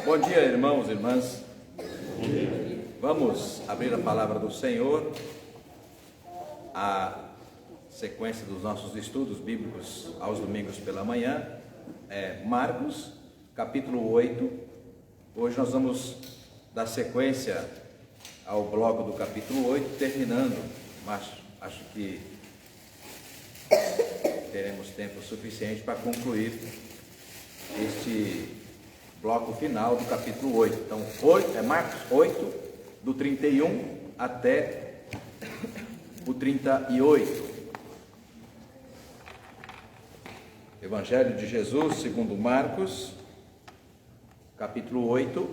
Bom dia, irmãos e irmãs. Vamos abrir a palavra do Senhor, a sequência dos nossos estudos bíblicos aos domingos pela manhã, Marcos, capítulo 8. Hoje nós vamos dar sequência ao bloco do capítulo 8, terminando, mas acho que teremos tempo suficiente para concluir este bloco final do capítulo 8. Então, Marcos 8, do 31 até o 38. Evangelho de Jesus segundo Marcos, capítulo 8,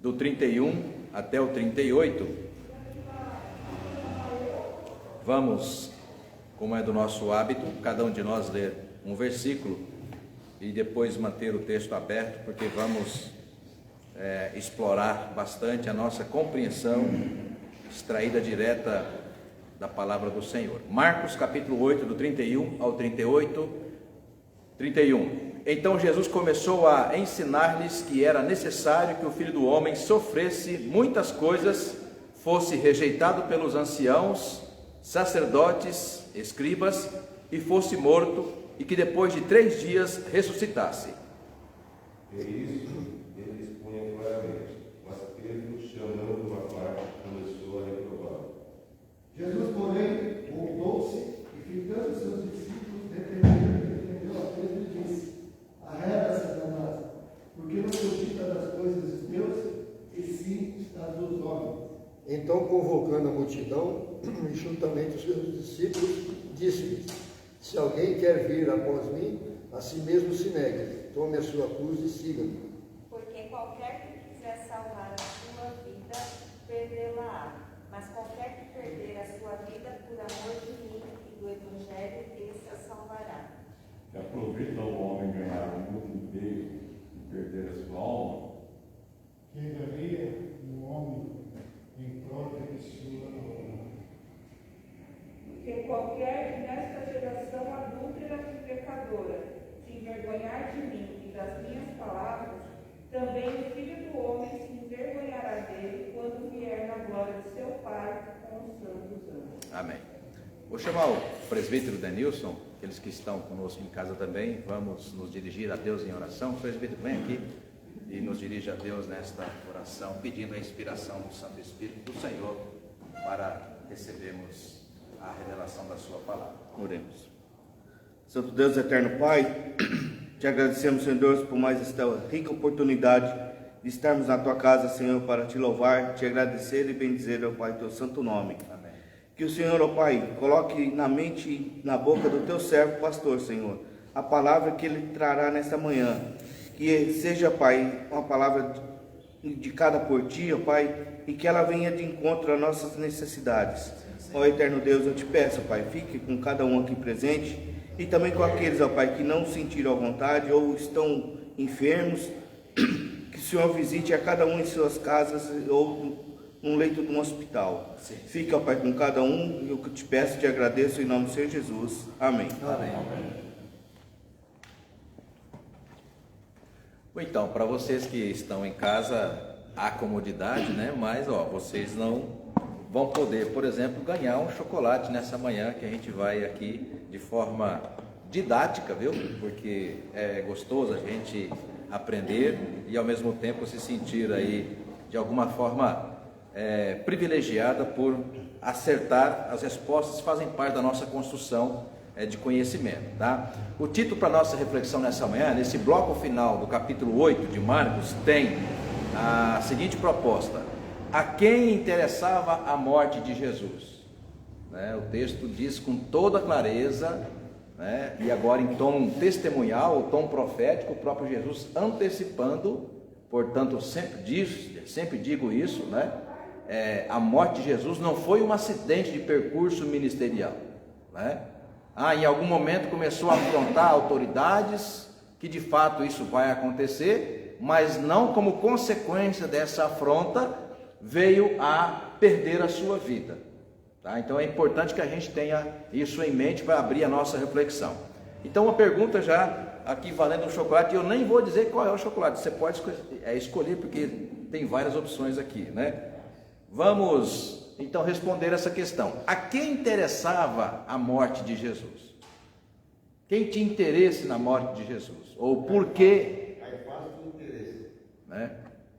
do 31 até o 38. Vamos, como é do nosso hábito, cada um de nós ler um versículo e depois manter o texto aberto, porque vamos explorar bastante a nossa compreensão extraída direta da palavra do Senhor. Marcos capítulo 8, do 31 ao 38, 31. Então Jesus começou a ensinar-lhes que era necessário que o Filho do Homem sofresse muitas coisas, fosse rejeitado pelos anciãos, sacerdotes, escribas, e fosse morto, e que depois de 3 dias ressuscitasse. E isso ele expunha claramente, mas Pedro, chamando uma parte, começou a reprová-lo. Jesus, porém, voltou-se e, fitando seus discípulos, repreendeu a Pedro e disse: Arreda, Satanás, porque não cogita das coisas de Deus, e sim das dos homens. Então, convocando a multidão, e juntamente os seus discípulos, disse-lhes: Se alguém quer vir após mim, a si mesmo se negue, tome a sua cruz e siga-me. Porque qualquer que quiser salvar a sua vida, perdê-la-á. Mas qualquer que perder a sua vida por amor de mim e do Evangelho, esse a salvará. Que aproveita o homem ganhar o mundo inteiro e perder a sua alma? Quem daria o homem em troca de sua alma? Que qualquer que nesta geração adúltera e pecadora se envergonhar de mim e das minhas palavras, também o Filho do Homem se envergonhará dele quando vier na glória de seu Pai com os santos anjos. Amém. Vou chamar o presbítero Denilson, aqueles que estão conosco em casa também. Vamos nos dirigir a Deus em oração. Presbítero, vem aqui e nos dirige a Deus nesta oração, pedindo a inspiração do Santo Espírito do Senhor para recebermos a revelação da sua palavra. Oremos. Santo Deus, eterno Pai, te agradecemos, Senhor Deus, por mais esta rica oportunidade de estarmos na tua casa, Senhor, para te louvar, te agradecer e bendizer, ó Pai, teu santo nome. Amém. Que o Senhor, ó Pai, coloque na mente e na boca do teu servo, pastor, Senhor, a palavra que ele trará nesta manhã. Que seja, Pai, uma palavra indicada por ti, ó Pai, e que ela venha de encontro às nossas necessidades. Ó eterno Deus, eu te peço, Pai, fique com cada um aqui presente e também com aqueles, ó Pai, que não sentiram à vontade ou estão enfermos, que o Senhor visite a cada um em suas casas ou num leito de um hospital. Sim. Fique, ó Pai, com cada um, eu te peço e te agradeço em nome do Senhor Jesus. Amém. Amém. Então, para vocês que estão em casa, há comodidade, né? Mas, vocês não vão poder, por exemplo, ganhar um chocolate nessa manhã, que a gente vai aqui de forma didática, viu? Porque é gostoso a gente aprender e ao mesmo tempo se sentir aí de alguma forma privilegiada por acertar as respostas que fazem parte da nossa construção de conhecimento, tá? O título para nossa reflexão nessa manhã, nesse bloco final do capítulo 8 de Marcos, tem a seguinte proposta: a quem interessava a morte de Jesus? O texto diz com toda clareza, e agora em tom testemunhal, ou tom profético, o próprio Jesus antecipando, portanto sempre digo isso, a morte de Jesus não foi um acidente de percurso ministerial, em algum momento começou a afrontar autoridades, que de fato isso vai acontecer, mas não como consequência dessa afronta, veio a perder a sua vida. Tá? Então é importante que a gente tenha isso em mente para abrir a nossa reflexão. Então uma pergunta já aqui valendo um chocolate, e eu nem vou dizer qual é o chocolate, você pode escolher, porque tem várias opções aqui, né? Vamos, então, responder essa questão. A quem interessava a morte de Jesus? Quem tinha interesse na morte de Jesus? Ou por quê? Caifás tinha interesse. Né?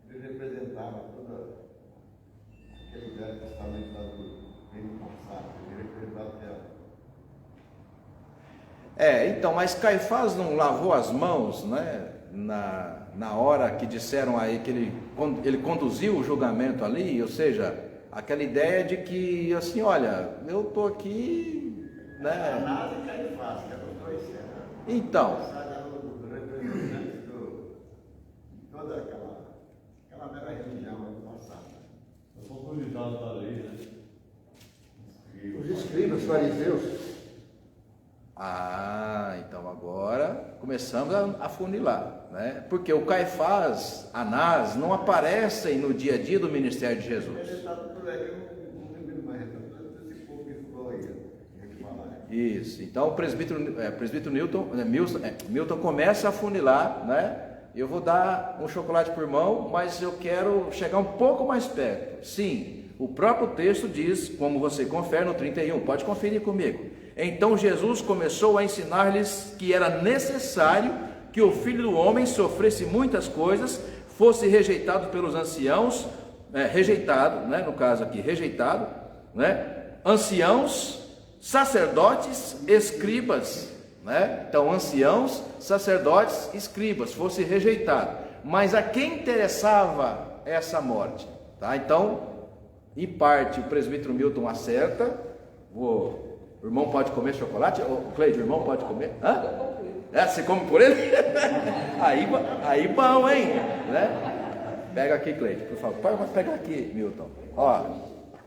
Ele representava todo aquele Velho Testamento lá do reino passado. Ele representava até Então, mas Caifás não lavou as mãos, né? Na hora que disseram aí que ele conduziu o julgamento ali, ou seja, aquela ideia de que, assim, olha, eu estou aqui, né? Anás e Caifás, que eram os dois céus. Então, Do representante de toda aquela mera religião passada. Eu sou autoridade da lei, né? Os escribas, fariseus. Então agora começamos a funilar, né? Porque o Caifás, Anás, não aparecem no dia a dia do ministério de Jesus. Ele está tudo aí, eu não lembro mais, todo esse povo que ficou aí, que falar. Isso, então o presbítero Milton começa a funilar, né? Eu vou dar um chocolate por mão, mas eu quero chegar um pouco mais perto. Sim, o próprio texto diz, como você confere no 31, pode conferir comigo. Então Jesus começou a ensinar-lhes que era necessário que o Filho do Homem sofresse muitas coisas, fosse rejeitado pelos anciãos, rejeitado, né? No caso aqui, rejeitado, né? Anciãos, sacerdotes, escribas, né? Então, anciãos, sacerdotes, escribas, fosse rejeitado. Mas a quem interessava essa morte? Tá? Então, em parte, o presbítero Milton acerta. O irmão pode comer chocolate? O Cleide, o irmão pode comer? Hã? Você come por ele? aí bom, hein? Né? Pega aqui, Cleide, por favor. Pode pegar aqui, Milton. Ó,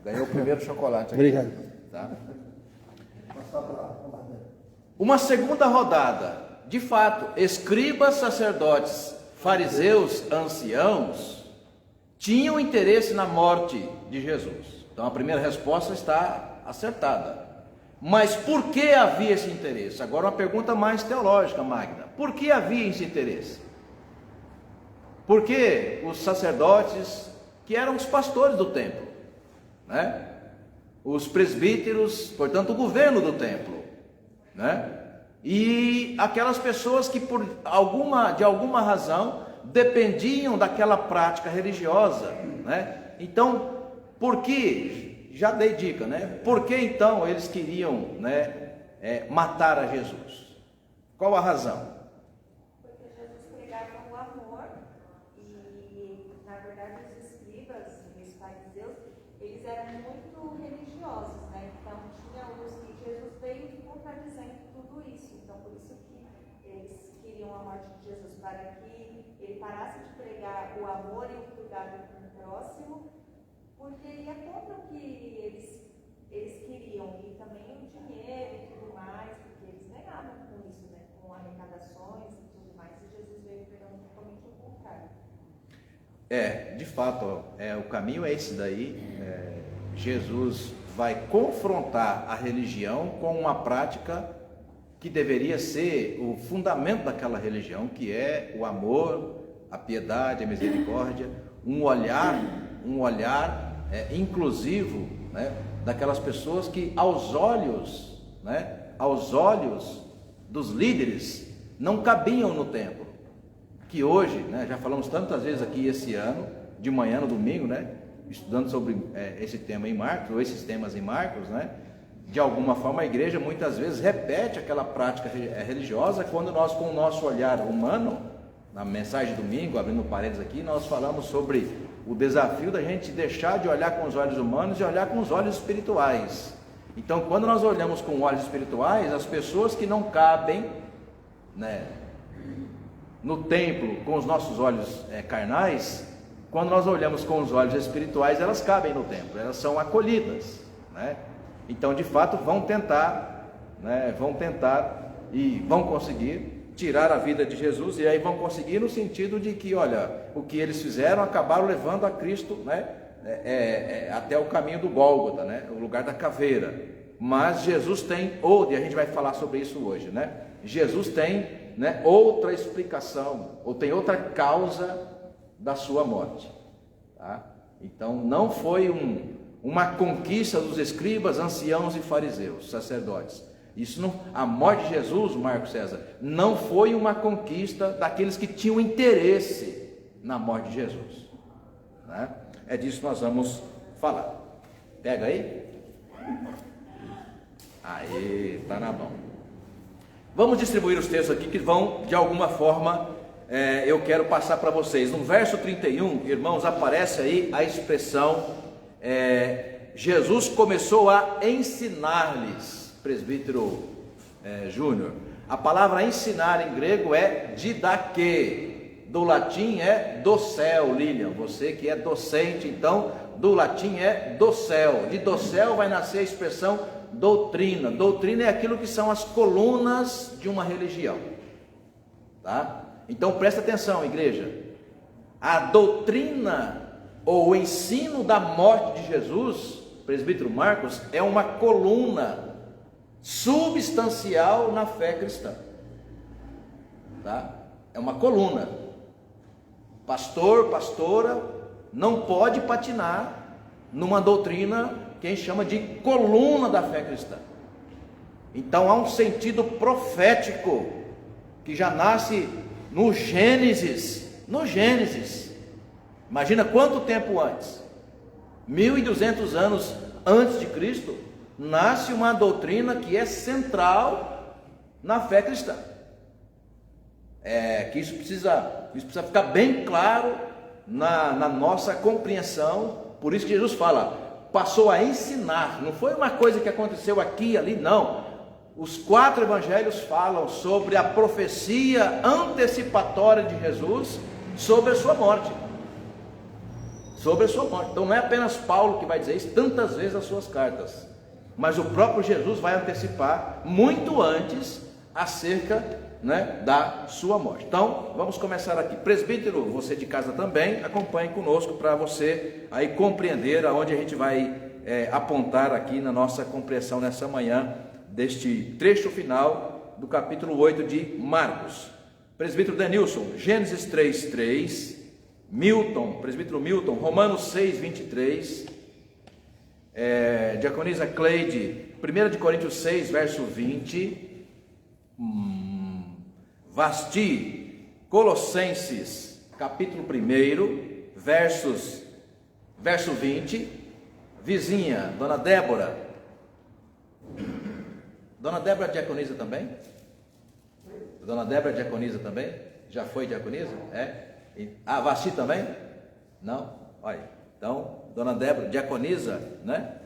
ganhou o primeiro chocolate aqui. Obrigado. Tá? Uma segunda rodada. De fato, escribas, sacerdotes, fariseus, anciãos tinham interesse na morte de Jesus. Então a primeira resposta está acertada. Mas por que havia esse interesse? Agora uma pergunta mais teológica, Magna. Por que havia esse interesse? Porque os sacerdotes, que eram os pastores do templo, né? Os presbíteros, portanto o governo do templo, né? E aquelas pessoas que de alguma razão dependiam daquela prática religiosa, né? Então, por que? Já dei dica, né? Por que então eles queriam, né, matar a Jesus? Qual a razão? Porque Jesus pregava o amor e, na verdade, os escribas e os fariseus, eles eram muito religiosos, né? Então, tinha os que Jesus veio contradizendo tudo isso. Então, por isso que eles queriam a morte de Jesus, para que ele parasse de pregar o amor e o cuidado com o próximo, porque ia contra o que eles queriam, e também o dinheiro e tudo mais, porque eles negavam com isso, né? Com arrecadações e tudo mais, e Jesus veio pregando totalmente o contrário. De fato, o caminho é esse daí. Jesus vai confrontar a religião com uma prática que deveria ser o fundamento daquela religião, que é o amor, a piedade, a misericórdia, um olhar inclusivo, né, daquelas pessoas que aos olhos dos líderes não cabiam no templo, que hoje, né, já falamos tantas vezes aqui esse ano, de manhã no domingo, né, estudando sobre esse tema em Marcos, ou esses temas em Marcos, né, de alguma forma a igreja muitas vezes repete aquela prática religiosa, quando nós, com o nosso olhar humano, na mensagem de domingo, abrindo parênteses aqui, nós falamos sobre o desafio da gente deixar de olhar com os olhos humanos e olhar com os olhos espirituais. Então, quando nós olhamos com olhos espirituais, as pessoas que não cabem, né, no templo com os nossos olhos carnais, quando nós olhamos com os olhos espirituais, elas cabem no templo, elas são acolhidas, né? Então, de fato, vão tentar e vão conseguir tirar a vida de Jesus, e aí vão conseguir no sentido de que, olha, o que eles fizeram, acabaram levando a Cristo, né, até o caminho do Gólgota, né, o lugar da caveira. Mas Jesus tem, e a gente vai falar sobre isso hoje, né, Jesus tem né, outra explicação, ou tem outra causa da sua morte. Tá? Então não foi uma conquista dos escribas, anciãos e fariseus, sacerdotes. Isso não, a morte de Jesus, Marco César, não foi uma conquista daqueles que tinham interesse na morte de Jesus. Né? É disso que nós vamos falar. Pega aí. Aí, tá na mão. Vamos distribuir os textos aqui que vão, de alguma forma, eu quero passar para vocês. No verso 31, irmãos, aparece aí a expressão, Jesus começou a ensinar-lhes, presbítero Júnior. A palavra ensinar em grego é didaque, do latim é do céu, Lilian, você que é docente, então, do latim é do céu. De do céu vai nascer a expressão doutrina. Doutrina é aquilo que são as colunas de uma religião, tá? Então presta atenção, igreja. A doutrina ou o ensino da morte de Jesus, presbítero Marcos, é uma coluna substancial na fé cristã, tá? É uma coluna. Pastor, pastora, não pode patinar numa doutrina que a gente chama de coluna da fé cristã. Então há um sentido profético que já nasce no Gênesis. No Gênesis. Imagina quanto tempo antes, 1200 anos antes de Cristo, nasce uma doutrina que é central na fé cristã. Que isso precisa ficar bem claro na nossa compreensão. Por isso que Jesus fala, passou a ensinar, não foi uma coisa que aconteceu aqui e ali, não. Os 4 evangelhos falam sobre a profecia antecipatória de Jesus sobre a sua morte. Sobre a sua morte. Então não é apenas Paulo que vai dizer isso tantas vezes nas suas cartas, mas o próprio Jesus vai antecipar muito antes acerca, né, da sua morte. Então vamos começar aqui. Presbítero, você de casa também, acompanhe conosco para você aí compreender aonde a gente vai apontar aqui na nossa compreensão nessa manhã deste trecho final do capítulo 8 de Marcos. Presbítero Denilson, Gênesis 3:3, presbítero Milton, Romanos 6:23, diaconisa Cleide, 1 de Coríntios 6, verso 20, Vasti, Colossenses, capítulo 1, verso 20, vizinha, Dona Débora é diaconisa também? Dona Débora é diaconisa também? Já foi diaconisa? Vasti também? Não? Olha, então, Dona Débora, diaconisa, né?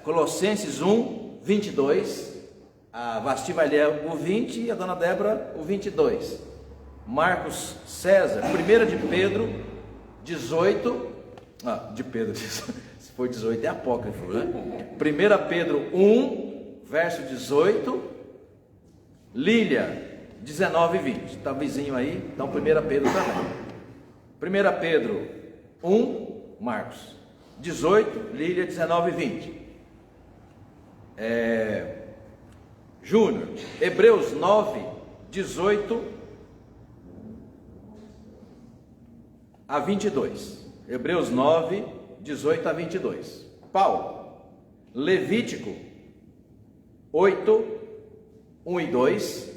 Colossenses 1, 22, a Vasti vai ler o 20 e a Dona Débora o 22. Marcos César, 1 de Pedro 18, se for 18 é apócrifo, né? 1 Pedro 1, verso 18, Lília 19 e 20, está vizinho aí, então 1 Pedro também. 1 Pedro 1, Marcos 18, Lília 19 e 20. Júnior, Hebreus 9, 18 a 22. Hebreus 9, 18 a 22. Paulo, Levítico 8, 1 e 2.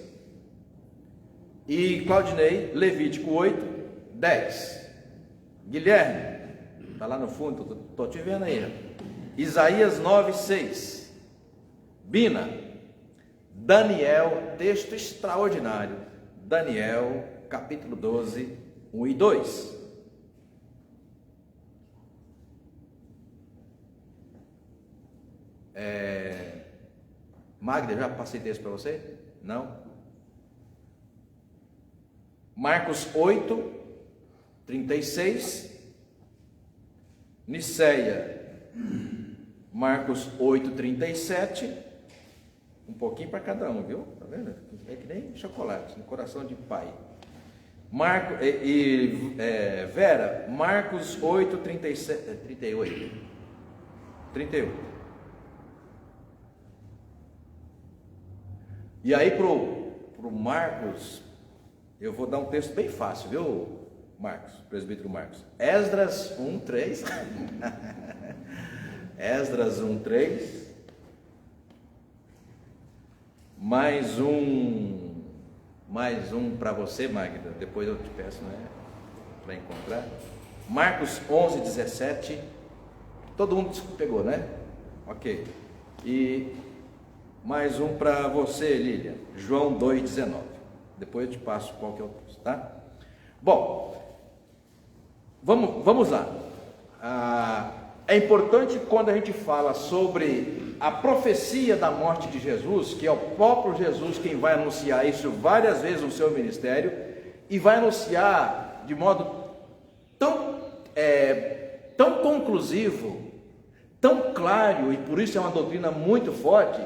E Claudinei, Levítico 8, 10. Guilherme, está lá no fundo, estou te vendo aí. Isaías 9, 6. Bina, Daniel, texto extraordinário. Daniel, capítulo 12, 1 e 2. Magda, já passei texto para você? Não? Marcos 8, 36. Niceia, Marcos 8, 37. Um pouquinho para cada um, viu? Tá vendo? É que nem chocolate, no coração de pai. Vera, Marcos 8, 38. E aí o Marcos, eu vou dar um texto bem fácil, viu, Marcos, presbítero Marcos? Esdras 1:3. Esdras 1:3. Mais um para você, Magda, depois eu te peço, né, para encontrar. Marcos 11:17. Todo mundo pegou, né? Ok. E mais um para você, Lília. João 2:19. Depois eu te passo qual que é o texto, tá? Bom, vamos lá. É importante quando a gente fala sobre a profecia da morte de Jesus, que é o próprio Jesus quem vai anunciar isso várias vezes no seu ministério, e vai anunciar de modo tão conclusivo, tão claro, e por isso é uma doutrina muito forte,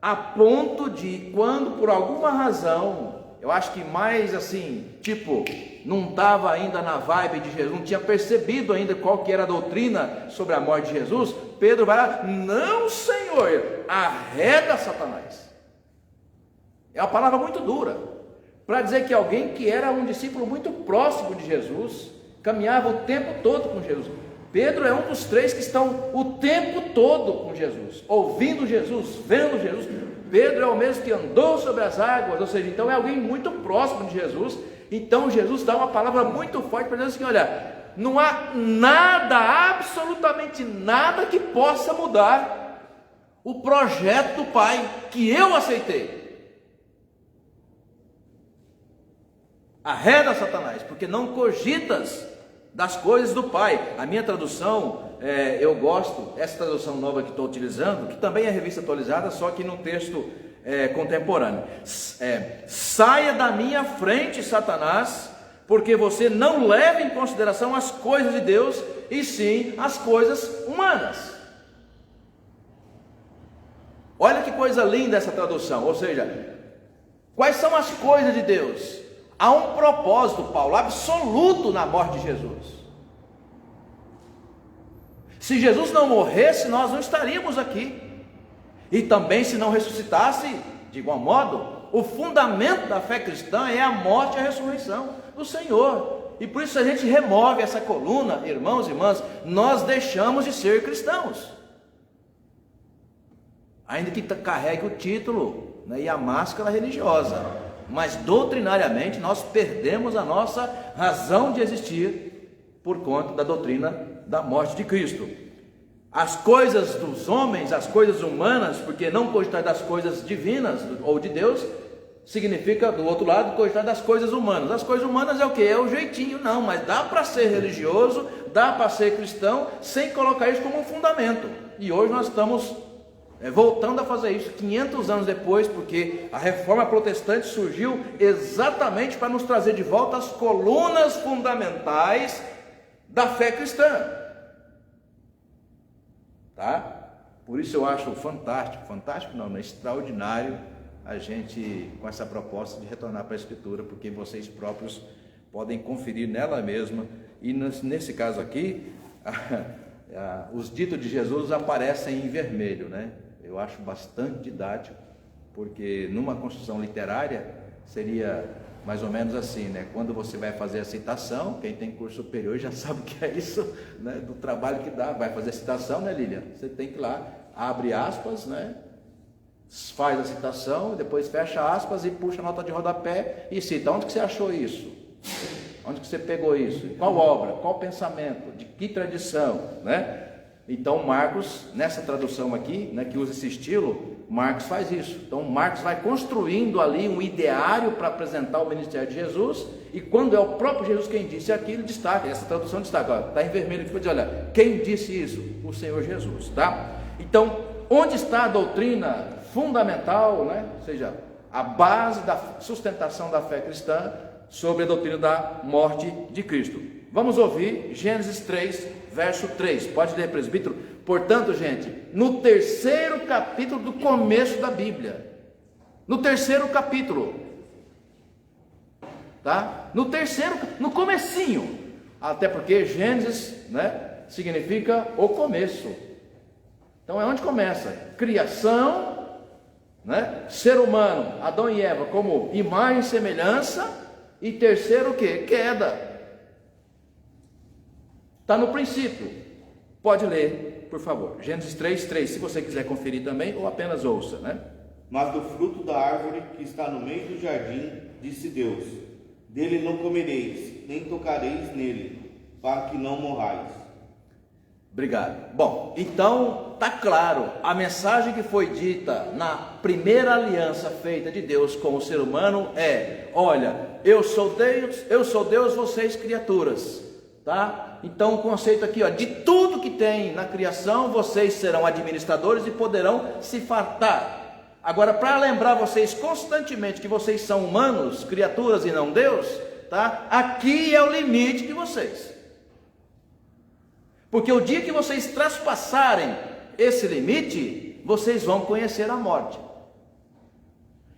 a ponto de quando por alguma razão, eu acho que mais assim, tipo, não estava ainda na vibe de Jesus, não tinha percebido ainda qual que era a doutrina sobre a morte de Jesus, Pedro vai lá, não Senhor, arreda Satanás. É uma palavra muito dura, para dizer que alguém que era um discípulo muito próximo de Jesus, caminhava o tempo todo com Jesus. Pedro é um dos três que estão o tempo todo com Jesus, ouvindo Jesus, vendo Jesus. Pedro é o mesmo que andou sobre as águas, ou seja, então é alguém muito próximo de Jesus. Então Jesus dá uma palavra muito forte para dizer assim, olha, não há nada, absolutamente nada que possa mudar o projeto do Pai que eu aceitei. Arreda Satanás, porque não cogitas das coisas do Pai. A minha tradução, eu gosto, essa tradução nova que estou utilizando, que também é revista atualizada, só que no texto contemporâneo. Saia da minha frente, Satanás, porque você não leva em consideração as coisas de Deus, e sim as coisas humanas. Olha que coisa linda essa tradução, ou seja, quais são as coisas de Deus? Há um propósito, Paulo, absoluto na morte de Jesus. Se Jesus não morresse, nós não estaríamos aqui. E também se não ressuscitasse, de igual modo, o fundamento da fé cristã é a morte e a ressurreição do Senhor. E por isso a gente remove essa coluna, irmãos e irmãs, nós deixamos de ser cristãos. Ainda que carregue o título, né, e a máscara religiosa. Mas doutrinariamente nós perdemos a nossa razão de existir por conta da doutrina da morte de Cristo. As coisas dos homens, as coisas humanas, porque não cogitar das coisas divinas ou de Deus, significa do outro lado cogitar das coisas humanas. As coisas humanas é o que? É o jeitinho, não, mas dá para ser religioso, dá para ser cristão, sem colocar isso como um fundamento. E hoje nós estamos voltando a fazer isso 500 anos depois, porque a reforma protestante surgiu exatamente para nos trazer de volta as colunas fundamentais da fé cristã, tá? Por isso eu acho fantástico não, é extraordinário a gente com essa proposta de retornar para a Escritura, porque vocês próprios podem conferir nela mesma, e nesse caso aqui, os ditos de Jesus aparecem em vermelho, né? Eu acho bastante didático, porque numa construção literária seria mais ou menos assim, né? Quando você vai fazer a citação, quem tem curso superior já sabe o que é isso, né? Do trabalho que dá, vai fazer a citação, né, Lilian? Você tem que ir lá, abre aspas, né? Faz a citação, depois fecha aspas e puxa a nota de rodapé e cita. Onde que você achou isso? Onde que você pegou isso? Qual obra? Qual pensamento? De que tradição, né? Então Marcos, nessa tradução aqui, né, que usa esse estilo, Marcos faz isso. Então Marcos vai construindo ali um ideário para apresentar o ministério de Jesus, e quando é o próprio Jesus quem disse aqui, ele destaca, essa tradução destaca, está em vermelho aqui para dizer, olha, quem disse isso? O Senhor Jesus, tá? Então, onde está a doutrina fundamental, né? Ou seja, a base da sustentação da fé cristã sobre a doutrina da morte de Cristo? Vamos ouvir Gênesis 3, verso 3. Pode ler, presbítero? Portanto, gente, no terceiro capítulo do começo da Bíblia. No terceiro capítulo. Tá? No comecinho. Até porque Gênesis, né, significa o começo. Então é onde começa. Criação, né? Ser humano, Adão e Eva, como imagem e semelhança. E terceiro o quê? Queda. Está no princípio. Pode ler, por favor. Gênesis 3:3, se você quiser conferir também, ou apenas ouça, né? Mas do fruto da árvore que está no meio do jardim, disse Deus: dele não comereis, nem tocareis nele, para que não morrais. Obrigado. Bom, então está claro, a mensagem que foi dita na primeira aliança feita de Deus com o ser humano é: olha, eu sou Deus, vocês criaturas, tá? Então o conceito aqui, ó, de tudo que tem na criação, vocês serão administradores e poderão se fartar. Agora, para lembrar vocês constantemente que vocês são humanos, criaturas e não Deus, tá? Aqui é o limite de vocês. Porque o dia que vocês traspassarem esse limite, vocês vão conhecer a morte.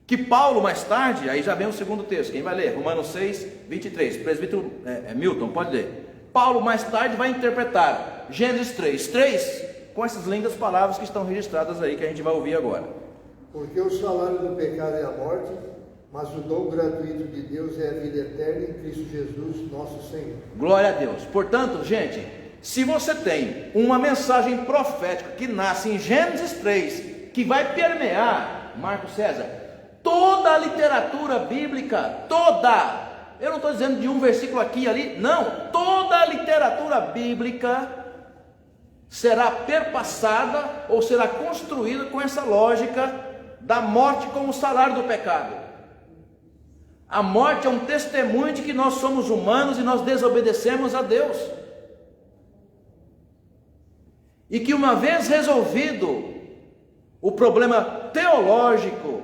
Que Paulo mais tarde, aí já vem o segundo texto, quem vai ler? Romanos 6:23, presbítero Milton, pode ler. Paulo mais tarde vai interpretar Gênesis 3:3 com essas lindas palavras que estão registradas aí, que a gente vai ouvir agora. Porque o salário do pecado é a morte, mas o dom gratuito de Deus é a vida eterna em Cristo Jesus, nosso Senhor. Glória a Deus. Portanto, gente, se você tem uma mensagem profética que nasce em Gênesis 3, que vai permear, Marco César, toda a literatura bíblica, toda, eu não estou dizendo de um versículo aqui e ali, não, toda a literatura bíblica será perpassada ou será construída com essa lógica da morte como salário do pecado. A morte é um testemunho de que nós somos humanos e nós desobedecemos a Deus. E que uma vez resolvido o problema teológico,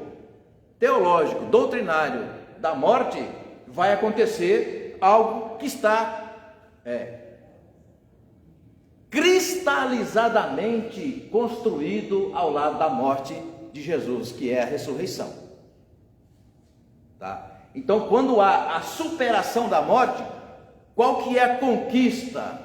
doutrinário da morte, vai acontecer algo que está cristalizadamente construído ao lado da morte de Jesus, que é a ressurreição. Tá? Então, quando há a superação da morte, qual que é a conquista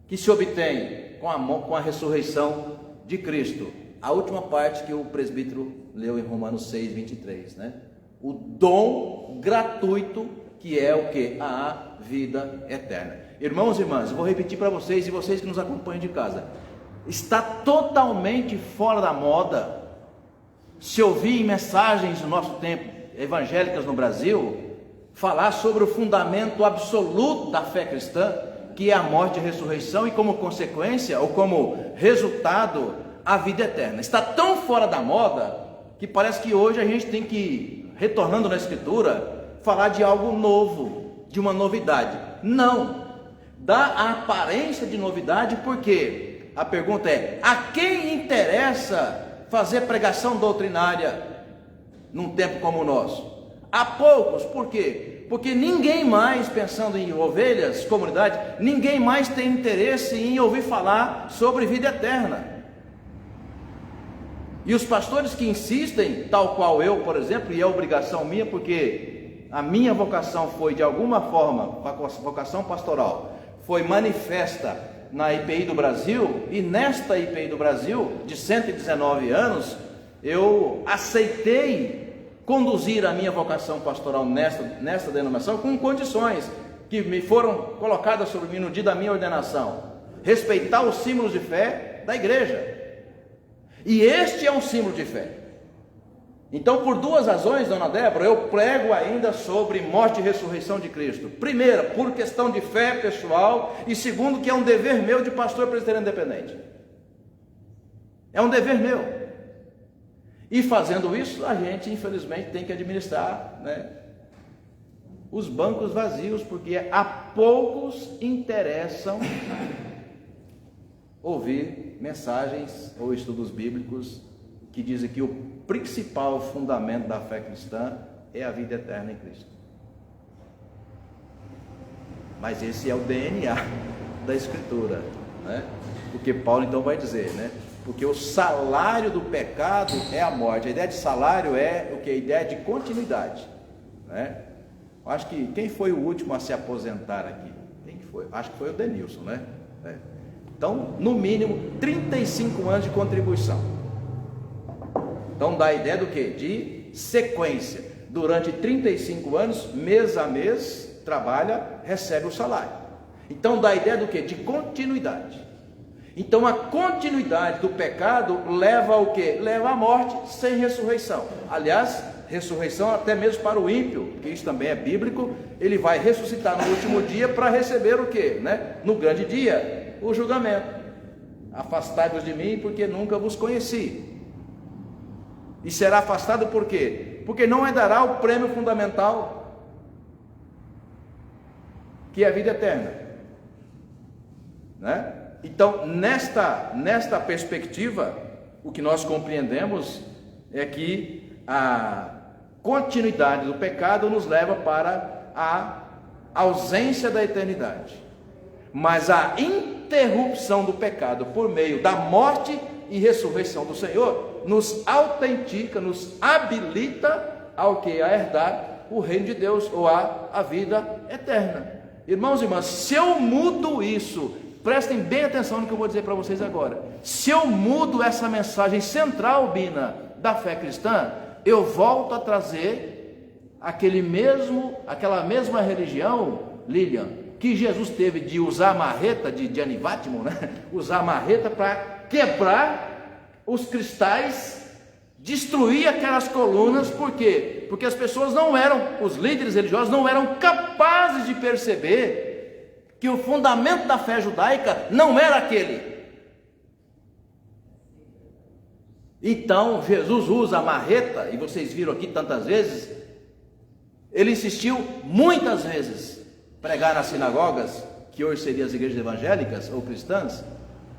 que se obtém com a ressurreição de Cristo? A última parte que o presbítero leu em Romanos 6:23, né? O dom gratuito, que é o que? A vida eterna. Irmãos e irmãs, eu vou repetir para vocês e vocês que nos acompanham de casa: está totalmente fora da moda se ouvir em mensagens do nosso tempo, evangélicas no Brasil, falar sobre o fundamento absoluto da fé cristã, que é a morte e a ressurreição, e como consequência, ou como resultado, a vida eterna. Está tão fora da moda, que parece que hoje a gente tem que, retornando na Escritura, falar de algo novo, de uma novidade. Não, dá a aparência de novidade, porque a pergunta é: a quem interessa fazer pregação doutrinária num tempo como o nosso? A poucos. Por quê? Porque ninguém mais, pensando em ovelhas, comunidade, ninguém mais tem interesse em ouvir falar sobre vida eterna. E os pastores que insistem, tal qual eu, por exemplo, e é obrigação minha, porque a minha vocação foi, de alguma forma, a vocação pastoral, foi manifesta na IPI do Brasil, e nesta IPI do Brasil, de 119 anos, eu aceitei conduzir a minha vocação pastoral nesta denominação com condições que me foram colocadas sobre mim no dia da minha ordenação: respeitar os símbolos de fé da igreja. E este é um símbolo de fé. Então, por duas razões, dona Débora, eu prego ainda sobre morte e ressurreição de Cristo. Primeira, por questão de fé pessoal, e segundo, que é um dever meu de pastor presbiteriano independente. É um dever meu. E fazendo isso, a gente infelizmente tem que administrar, né, os bancos vazios, porque a poucos interessam ouvir mensagens ou estudos bíblicos que dizem que o principal fundamento da fé cristã é a vida eterna em Cristo. Mas esse é o DNA da Escritura, né? Porque Paulo então vai dizer, né? Porque o salário do pecado é a morte. A ideia de salário é o que? A ideia de continuidade, né? Eu acho que quem foi o último a se aposentar aqui? Quem foi? Acho que foi o Denilson, né? Então, no mínimo 35 anos de contribuição. Então dá a ideia do quê? De sequência. Durante 35 anos, mês a mês, trabalha, recebe o salário. Então dá a ideia do quê? De continuidade. Então a continuidade do pecado leva ao quê? Leva à morte sem ressurreição. Aliás, ressurreição até mesmo para o ímpio, que isso também é bíblico, ele vai ressuscitar no último dia para receber o quê? No grande dia, o julgamento. Afastai-vos de mim, porque nunca vos conheci. E será afastado por quê? Porque não herdará o prêmio fundamental, que é a vida eterna, né? Então, nesta perspectiva, o que nós compreendemos é que a continuidade do pecado nos leva para a ausência da eternidade, mas a interrupção do pecado por meio da morte e ressurreição do Senhor nos autentica, nos habilita ao que? A herdar o reino de Deus, ou a vida eterna. Irmãos e irmãs, se eu mudo isso, prestem bem atenção no que eu vou dizer para vocês agora. Se eu mudo essa mensagem central, Bina, da fé cristã, eu volto a trazer aquela mesma religião, Lilian, que Jesus teve de usar a marreta de Anivátimon, né? Usar a marreta para quebrar os cristais, destruir aquelas colunas. Por quê? Porque as pessoas os líderes religiosos não eram capazes de perceber que o fundamento da fé judaica não era aquele. Então Jesus usa a marreta, e vocês viram aqui tantas vezes, ele insistiu muitas vezes pregar nas sinagogas, que hoje seriam as igrejas evangélicas ou cristãs.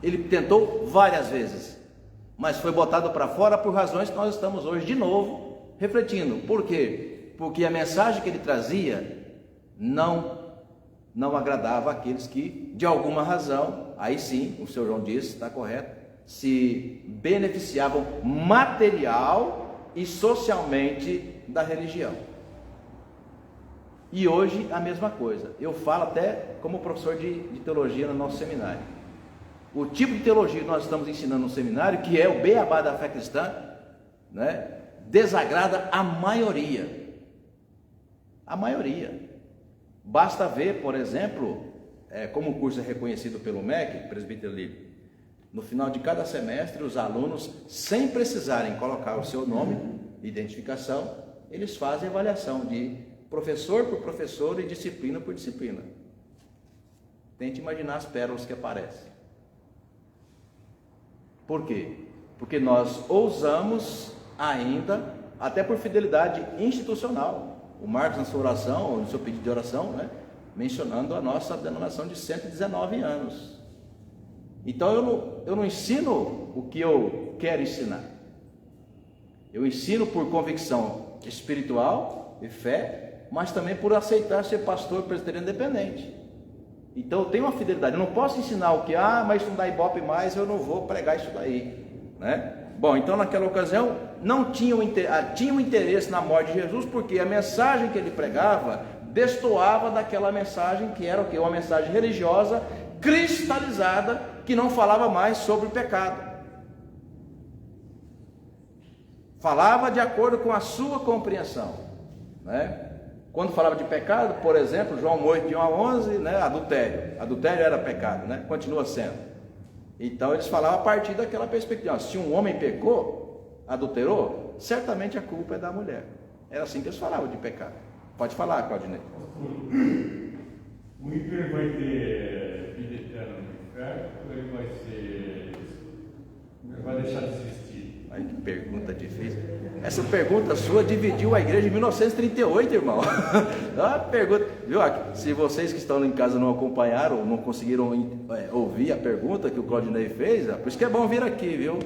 Ele tentou várias vezes, mas foi botado para fora por razões que nós estamos hoje de novo refletindo. Por quê? Porque a mensagem que ele trazia não agradava àqueles que, de alguma razão, aí sim, o Sr. João disse, está correto, se beneficiavam material e socialmente da religião. E hoje a mesma coisa. Eu falo até como professor de teologia no nosso seminário. O tipo de teologia que nós estamos ensinando no seminário, que é o beabá da fé cristã, né, desagrada a maioria. A maioria. Basta ver, por exemplo, como o curso é reconhecido pelo MEC, Presbítero Lírio, no final de cada semestre, os alunos, sem precisarem colocar o seu nome, identificação, eles fazem avaliação de professor por professor e disciplina por disciplina. Tente imaginar as pérolas que aparecem. Por quê? Porque nós ousamos ainda, até por fidelidade institucional. O Marcos, na sua oração, ou no seu pedido de oração, né, mencionando a nossa denominação de 119 anos. Então eu não ensino o que eu quero ensinar. Eu ensino por convicção espiritual e fé, mas também por aceitar ser pastor presbiteriano independente. Então eu tenho uma fidelidade. Eu não posso ensinar o que, mas isso não dá ibope mais, eu não vou pregar isso daí, né? Bom, então naquela ocasião não tinha um interesse na morte de Jesus, porque a mensagem que ele pregava destoava daquela mensagem que era o quê? Uma mensagem religiosa cristalizada, que não falava mais sobre o pecado. Falava de acordo com a sua compreensão, né? Quando falava de pecado, por exemplo, João 8, de 1 a 11, né? Adultério era pecado, né? Continua sendo. Então eles falavam a partir daquela perspectiva. Se um homem pecou, adulterou, certamente a culpa é da mulher. Era assim que eles falavam de pecado. Pode falar, Claudinei. O ímpio vai ter vida eterna no inferno, ou ele vai deixar de existir? Ai, que pergunta difícil. Essa pergunta sua dividiu a igreja em 1938, irmão. Uma pergunta, viu? Se vocês que estão em casa não acompanharam, não conseguiram ouvir a pergunta que o Claudinei fez, por isso que é bom vir aqui, viu?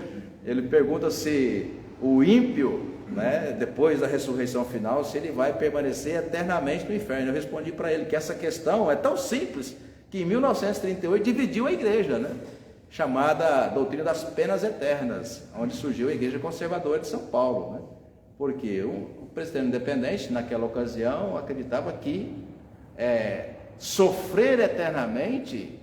Ele pergunta se o ímpio, né, depois da ressurreição final, se ele vai permanecer eternamente no inferno. Eu respondi para ele que essa questão é tão simples que em 1938 dividiu a igreja, né? Chamada doutrina das penas eternas, onde surgiu a Igreja Conservadora de São Paulo, né? Porque o presbiteriano independente, naquela ocasião, acreditava que sofrer eternamente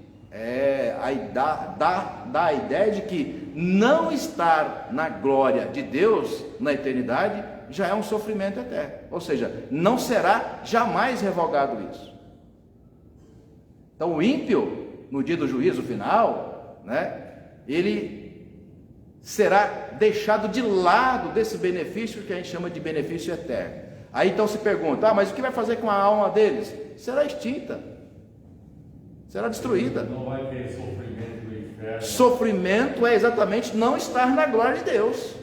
dá a ideia de que não estar na glória de Deus na eternidade já é um sofrimento eterno, ou seja, não será jamais revogado isso. Então o ímpio, no dia do juízo final, né, ele será deixado de lado desse benefício que a gente chama de benefício eterno. Aí então se pergunta, mas o que vai fazer com a alma deles? Será extinta, será destruída. Não vai ter sofrimento do inferno. Sofrimento é exatamente não estar na glória de Deus.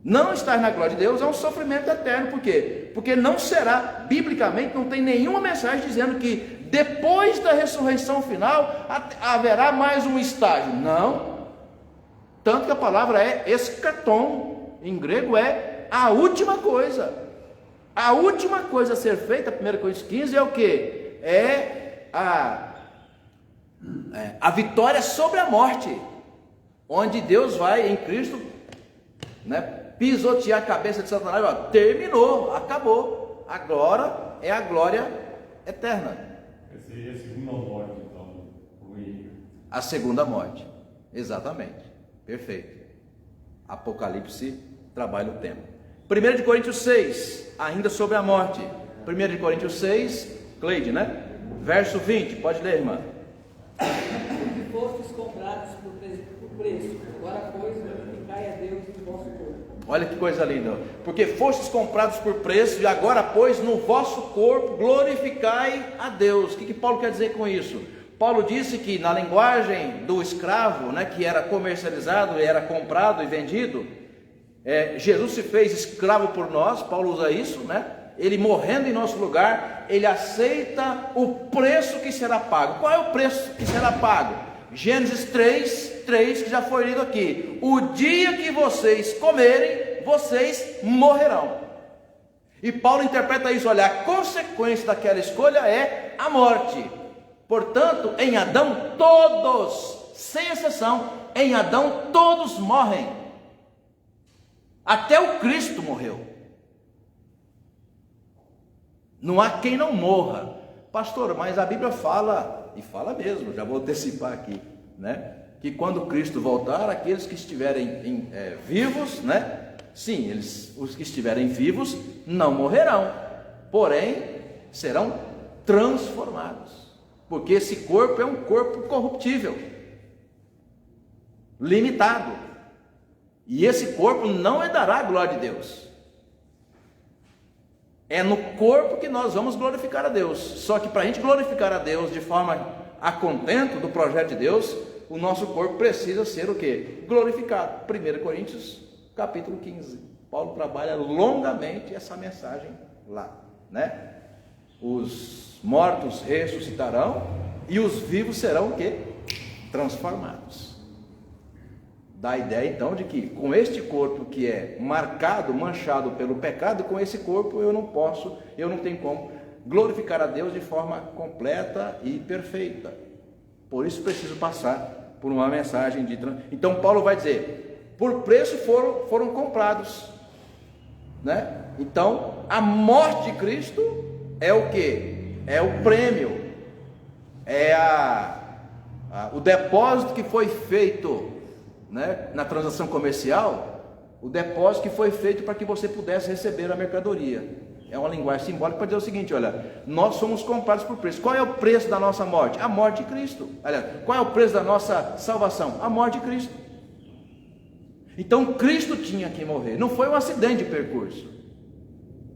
Não estar na glória de Deus é um sofrimento eterno. Por quê? Porque não será, biblicamente, não tem nenhuma mensagem dizendo que depois da ressurreição final haverá mais um estágio. Não. Tanto que a palavra é eschaton, em grego é a última coisa. A última coisa a ser feita, 1 Coríntios 15, é o quê? É a vitória sobre a morte, onde Deus vai em Cristo, né, pisotear a cabeça de Satanás. Ó, terminou, acabou. Agora é a glória eterna. Essa seria a segunda morte, então, o ímpio. A segunda morte, exatamente, perfeito. Apocalipse trabalha o tema. 1 Coríntios 6, ainda sobre a morte. 1 Coríntios 6, Cleide, né? Verso 20, pode ler, irmã. Porque fostes comprados por preço, agora pois glorificai a Deus no vosso corpo. Olha que coisa linda. Porque fostes comprados por preço, e agora pois no vosso corpo glorificai a Deus. O que Paulo quer dizer com isso? Paulo disse que na linguagem do escravo, né, que era comercializado, era comprado e vendido, Jesus se fez escravo por nós. Paulo usa isso, né? Ele morrendo em nosso lugar, ele aceita o preço que será pago. Qual é o preço que será pago? Gênesis 3, que já foi lido aqui. O dia que vocês comerem, vocês morrerão. E Paulo interpreta isso, olha, a consequência daquela escolha é a morte. Portanto, em Adão todos, sem exceção, em Adão todos morrem. Até o Cristo morreu. Não há quem não morra. Pastor, mas a Bíblia fala, e fala mesmo, já vou antecipar aqui, né? Que quando Cristo voltar, aqueles que estiverem vivos, né? Sim, os que estiverem vivos não morrerão, porém serão transformados. Porque esse corpo é um corpo corruptível, limitado. E esse corpo não herdará a glória de Deus. É no corpo que nós vamos glorificar a Deus. Só que para a gente glorificar a Deus de forma a contento do projeto de Deus, o nosso corpo precisa ser o quê? Glorificado. 1 Coríntios, capítulo 15. Paulo trabalha longamente essa mensagem lá, né? Os mortos ressuscitarão e os vivos serão o quê? Transformados. Dá a ideia então de que com este corpo que é marcado, manchado pelo pecado, com esse corpo eu não tenho como glorificar a Deus de forma completa e perfeita. Por isso preciso passar por uma mensagem de... Então Paulo vai dizer, por preço foram comprados, né? Então a morte de Cristo é o que? É o prêmio, é o depósito que foi feito, né, na transação comercial, o depósito que foi feito para que você pudesse receber a mercadoria. É uma linguagem simbólica para dizer o seguinte, olha, nós somos comprados por preço. Qual é o preço da nossa morte? A morte de Cristo. Aliás, qual é o preço da nossa salvação? A morte de Cristo. Então Cristo tinha que morrer, não foi um acidente de percurso.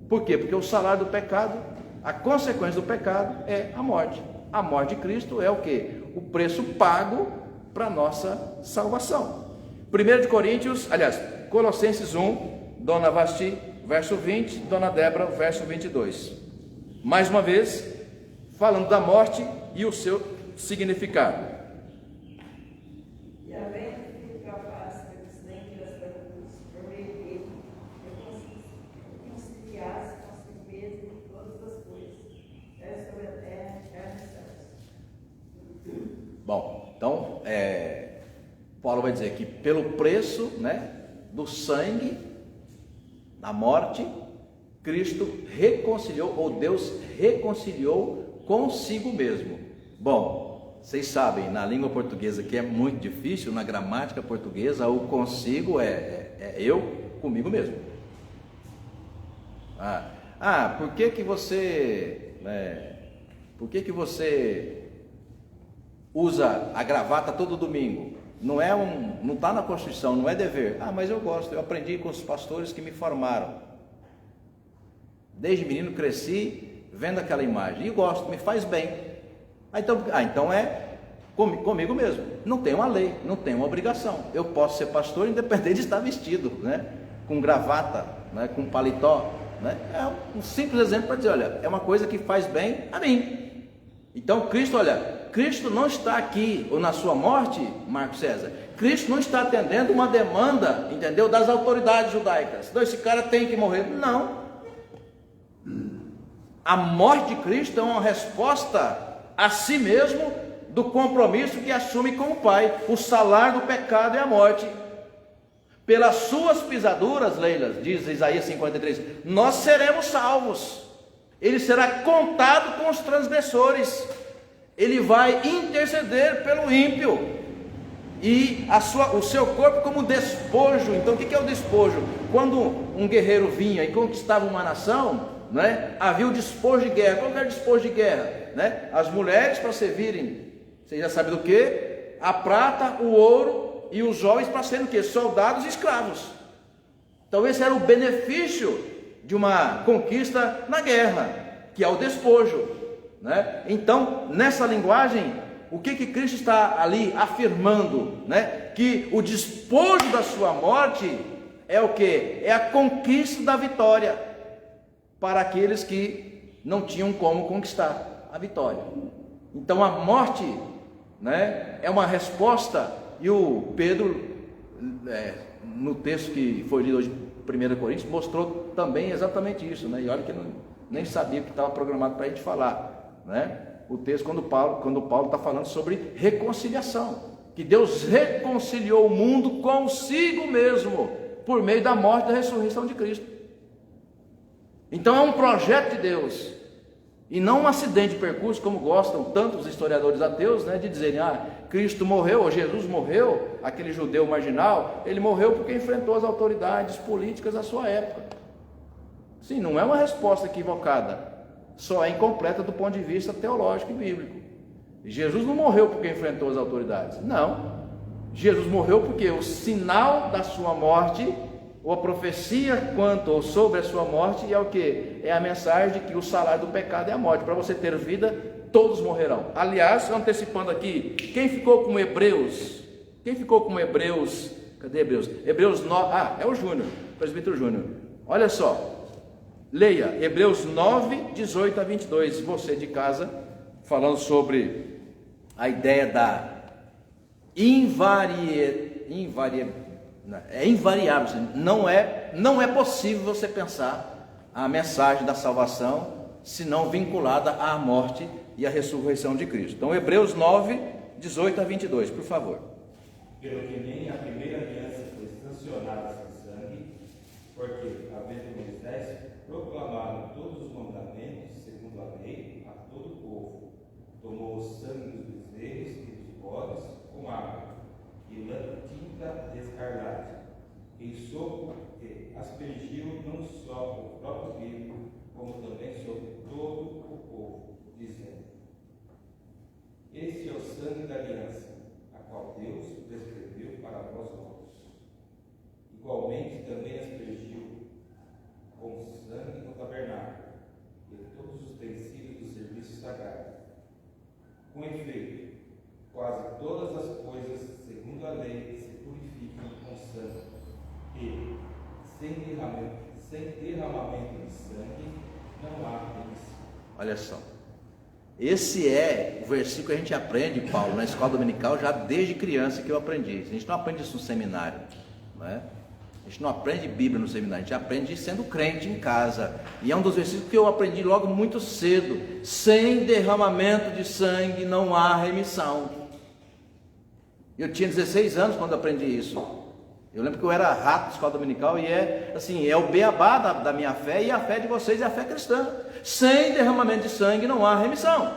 Por quê? Porque o salário do pecado, a consequência do pecado é a morte. A morte de Cristo é o quê? O preço pago para a nossa salvação. 1 Coríntios, aliás, Colossenses 1, Dona Vasti, verso 20, Dona Débora, verso 22. Mais uma vez, falando da morte e o seu significado. E além do capaz de desdém das cruz, por meio dele, reconciliasse com si mesmo de todas as coisas, sobre a terra e nos céus. Bom, então, Paulo vai dizer que pelo preço, né, do sangue, na morte, Cristo reconciliou, ou Deus reconciliou consigo mesmo. Bom, vocês sabem, na língua portuguesa que é muito difícil, na gramática portuguesa, o consigo é eu comigo mesmo. Por que você usa a gravata todo domingo? Não está na Constituição, não é dever. Mas eu gosto, eu aprendi com os pastores que me formaram. Desde menino cresci vendo aquela imagem e gosto, me faz bem. Então é comigo mesmo. Não tem uma lei, não tem uma obrigação. Eu posso ser pastor independente de estar vestido, né? Com gravata, né? Com paletó, né? É um simples exemplo para dizer, olha, é uma coisa que faz bem a mim. Então Cristo não está aqui, ou na sua morte, Marco César, Cristo não está atendendo uma demanda, entendeu, das autoridades judaicas. Então esse cara tem que morrer. Não. A morte de Cristo é uma resposta a si mesmo do compromisso que assume com o Pai. O salário do pecado é a morte. Pelas suas pisaduras, Leila, diz Isaías 53, nós seremos salvos. Ele será contado com os transgressores. Ele vai interceder pelo ímpio. E o seu corpo como despojo. Então o que é o despojo? Quando um guerreiro vinha e conquistava uma nação, né, havia o despojo de guerra. Qual era o despojo de guerra? Né? As mulheres para servirem, você já sabe do que? A prata, o ouro e os jovens para serem o quê? Soldados e escravos. Então esse era o benefício de uma conquista na guerra, que é o despojo, né? Então nessa linguagem, o que Cristo está ali afirmando, né? Que o despojo da sua morte é o que? É a conquista da vitória para aqueles que não tinham como conquistar a vitória. Então a morte, né, é uma resposta, e o Pedro, no texto que foi lido hoje, 1 Coríntios, mostrou também exatamente isso, né? E olha que eu nem sabia o que estava programado para a gente falar, né? O texto quando Paulo está falando sobre reconciliação, que Deus reconciliou o mundo consigo mesmo, por meio da morte e da ressurreição de Cristo. Então é um projeto de Deus, e não um acidente de percurso, como gostam tantos historiadores ateus, né, de dizerem, Cristo morreu, ou Jesus morreu, aquele judeu marginal, ele morreu porque enfrentou as autoridades políticas da sua época. Sim, não é uma resposta equivocada, só é incompleta do ponto de vista teológico e bíblico. Jesus não morreu porque enfrentou as autoridades, não. Jesus morreu porque o sinal da sua morte, ou a profecia quanto ou sobre a sua morte, é o que? É a mensagem de que o salário do pecado é a morte. Para você ter vida, todos morrerão. Aliás, antecipando aqui, quem ficou com Hebreus? Quem ficou com Hebreus? Cadê Hebreus? Hebreus 9, é o Júnior, presbítero Júnior. Olha só, leia Hebreus 9, 18 a 22, você de casa, falando sobre a ideia da é invariável, não é possível você pensar a mensagem da salvação se não vinculada à morte e à ressurreição de Cristo. Então Hebreus 9, 18 a 22, por favor. Pelo que nem a primeira aliança foi sancionada sem sangue, porque, havendo Moisés proclamado todos os mandamentos segundo a lei a todo o povo, tomou o sangue dos bezerros e dos bodes com água e tinta de escarlate, e aspergiu não só o próprio filho, como também sobre todo o povo, dizendo: Este é o sangue da aliança, a qual Deus prescreveu para vós outros. Igualmente também aspergiu com sangue no tabernáculo e todos os utensílios do serviço sagrado. Com efeito, quase todas as coisas, segundo a lei, se purificam com sangue, e sem derramamento de sangue não há remissão. Olha só, esse é o versículo que a gente aprende, Paulo, na escola dominical, já desde criança que eu aprendi. A gente não aprende isso no seminário, né? A gente não aprende Bíblia no seminário, a gente aprende sendo crente em casa. E é um dos versículos que eu aprendi logo muito cedo: sem derramamento de sangue não há remissão. Eu tinha 16 anos quando aprendi isso. Eu lembro que eu era rato de escola dominical, e é o beabá da minha fé, e a fé de vocês é a fé cristã. Sem derramamento de sangue não há remissão.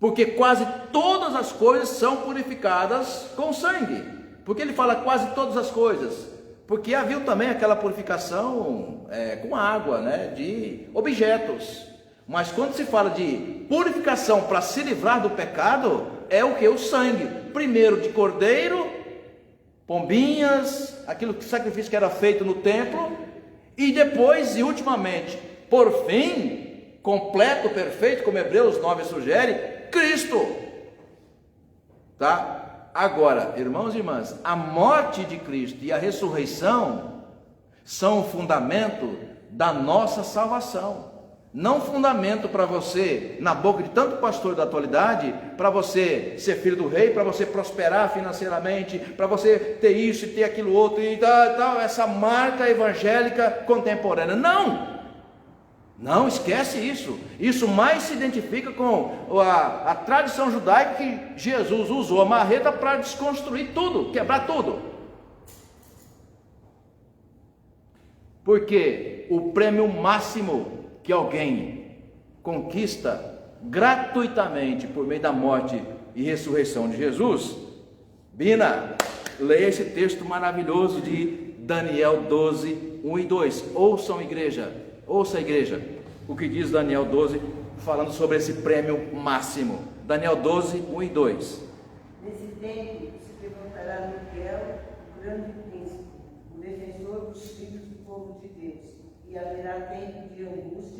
Porque quase todas as coisas são purificadas com sangue. Por que ele fala quase todas as coisas? Porque havia também aquela purificação com água, né, de objetos. Mas quando se fala de purificação para se livrar do pecado, é o que? O sangue. Primeiro de cordeiro, pombinhas, aquilo que sacrifício que era feito no templo, e depois e ultimamente, por fim, completo, perfeito, como Hebreus 9 sugere, Cristo. Tá? Agora, irmãos e irmãs, a morte de Cristo e a ressurreição são o fundamento da nossa salvação. Não fundamento para você, na boca de tanto pastor da atualidade, para você ser filho do rei, para você prosperar financeiramente, para você ter isso e ter aquilo outro e tal, essa marca evangélica contemporânea. Não, esquece isso. Isso mais se identifica com a tradição judaica, que Jesus usou a marreta para desconstruir tudo, quebrar tudo. Porque o prêmio máximo que alguém conquista gratuitamente por meio da morte e ressurreição de Jesus, Bina, leia esse texto maravilhoso de Daniel 12, 1 e 2. Ouça a igreja, o que diz Daniel 12, falando sobre esse prêmio máximo. Daniel 12, 1 e 2. Nesse tempo se levantará Miguel, o grande príncipe, o defensor dos filhos do povo de Deus, e haverá tempo de angústia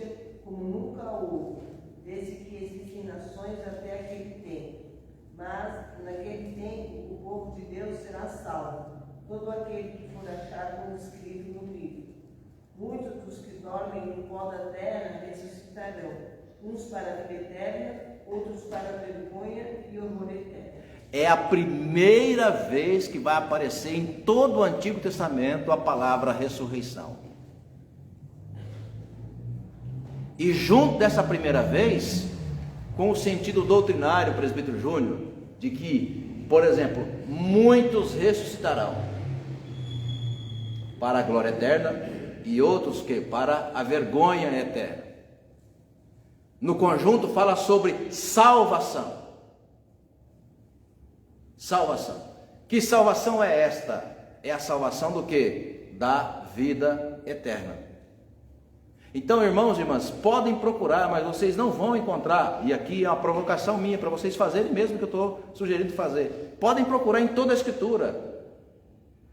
como nunca houve, desde que existem nações até aquele tempo. Mas naquele tempo o povo de Deus será salvo, todo aquele que for achado inscrito no livro. Muitos dos que dormem no pó da terra ressuscitarão, uns para a vida eterna, outros para a vergonha e horror eterno. É a primeira vez que vai aparecer em todo o Antigo Testamento a palavra ressurreição. E junto dessa primeira vez, com o sentido doutrinário, presbítero Júnior, de que, por exemplo, muitos ressuscitarão para a glória eterna e outros que para a vergonha eterna. No conjunto fala sobre salvação. Salvação. Que salvação é esta? É a salvação do que? Da vida eterna. Então, irmãos e irmãs, podem procurar, mas vocês não vão encontrar, e aqui é uma provocação minha para vocês fazerem mesmo que eu estou sugerindo fazer. Podem procurar em toda a Escritura.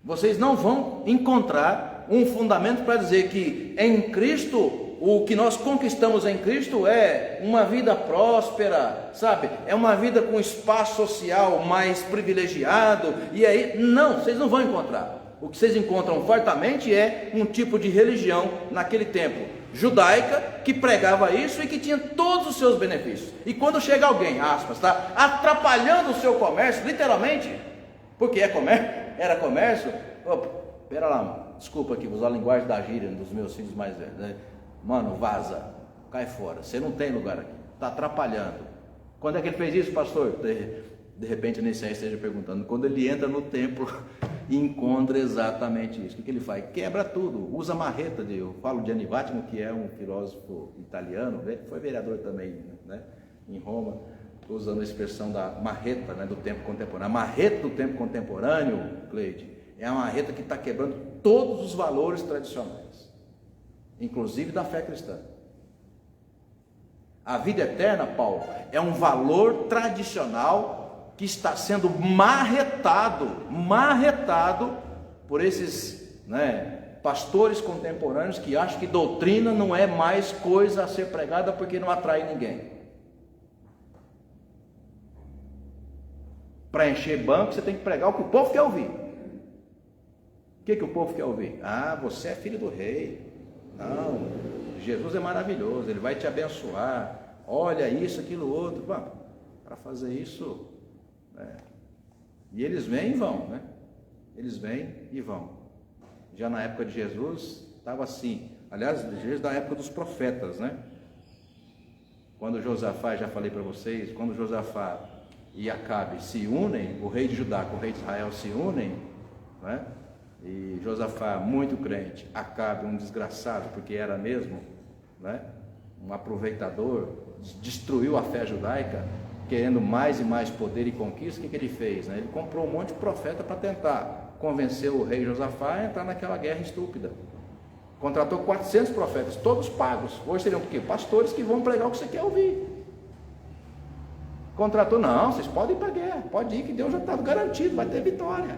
Vocês não vão encontrar um fundamento para dizer que em Cristo, o que nós conquistamos em Cristo é uma vida próspera, sabe? É uma vida com espaço social mais privilegiado, e aí, não, vocês não vão encontrar. O que vocês encontram fartamente é um tipo de religião naquele tempo judaica que pregava isso e que tinha todos os seus benefícios. E quando chega alguém, aspas, tá, atrapalhando o seu comércio, literalmente, porque era comércio, pera lá, desculpa aqui, vou usar a linguagem da gíria dos meus filhos mais velhos, né? Mano, vaza, cai fora, você não tem lugar aqui, está atrapalhando. Quando é que ele fez isso, pastor? De repente, nem sei, esteja perguntando. Quando ele entra no templo e encontra exatamente isso, o que ele faz? Quebra tudo, usa marreta. Eu falo de Anivatimo, que é um filósofo italiano, foi vereador também, né, em Roma, usando a expressão da marreta, né, do tempo contemporâneo. A marreta do tempo contemporâneo, Cleide, é uma marreta que está quebrando todos os valores tradicionais, inclusive da fé cristã. A vida eterna, Paulo, é um valor tradicional que está sendo marretado por esses, né, pastores contemporâneos que acham que doutrina não é mais coisa a ser pregada porque não atrai ninguém. Para encher banco, você tem que pregar o que o povo quer ouvir. O que o povo quer ouvir? Ah, você é filho do rei. Não, Jesus é maravilhoso, Ele vai te abençoar. Olha isso, aquilo, outro. Para fazer isso, e eles vêm e vão, né? Eles vêm e vão. Já na época de Jesus, estava assim. Aliás, desde a época dos profetas, né? Quando Josafá, já falei para vocês, quando Josafá e Acabe se unem, o rei de Judá com o rei de Israel se unem, né? E Josafá, muito crente, Acabe, um desgraçado, porque era mesmo, né, um aproveitador, destruiu a fé judaica. querendo mais e mais poder e conquista, o que ele fez? Né? Ele comprou um monte de profeta para tentar convencer o rei Josafá a entrar naquela guerra estúpida. Contratou 400 profetas, todos pagos. Hoje seriam o quê? Pastores que vão pregar o que você quer ouvir. Contratou, não, vocês podem ir para a guerra, pode ir, que Deus já está garantido, vai ter vitória.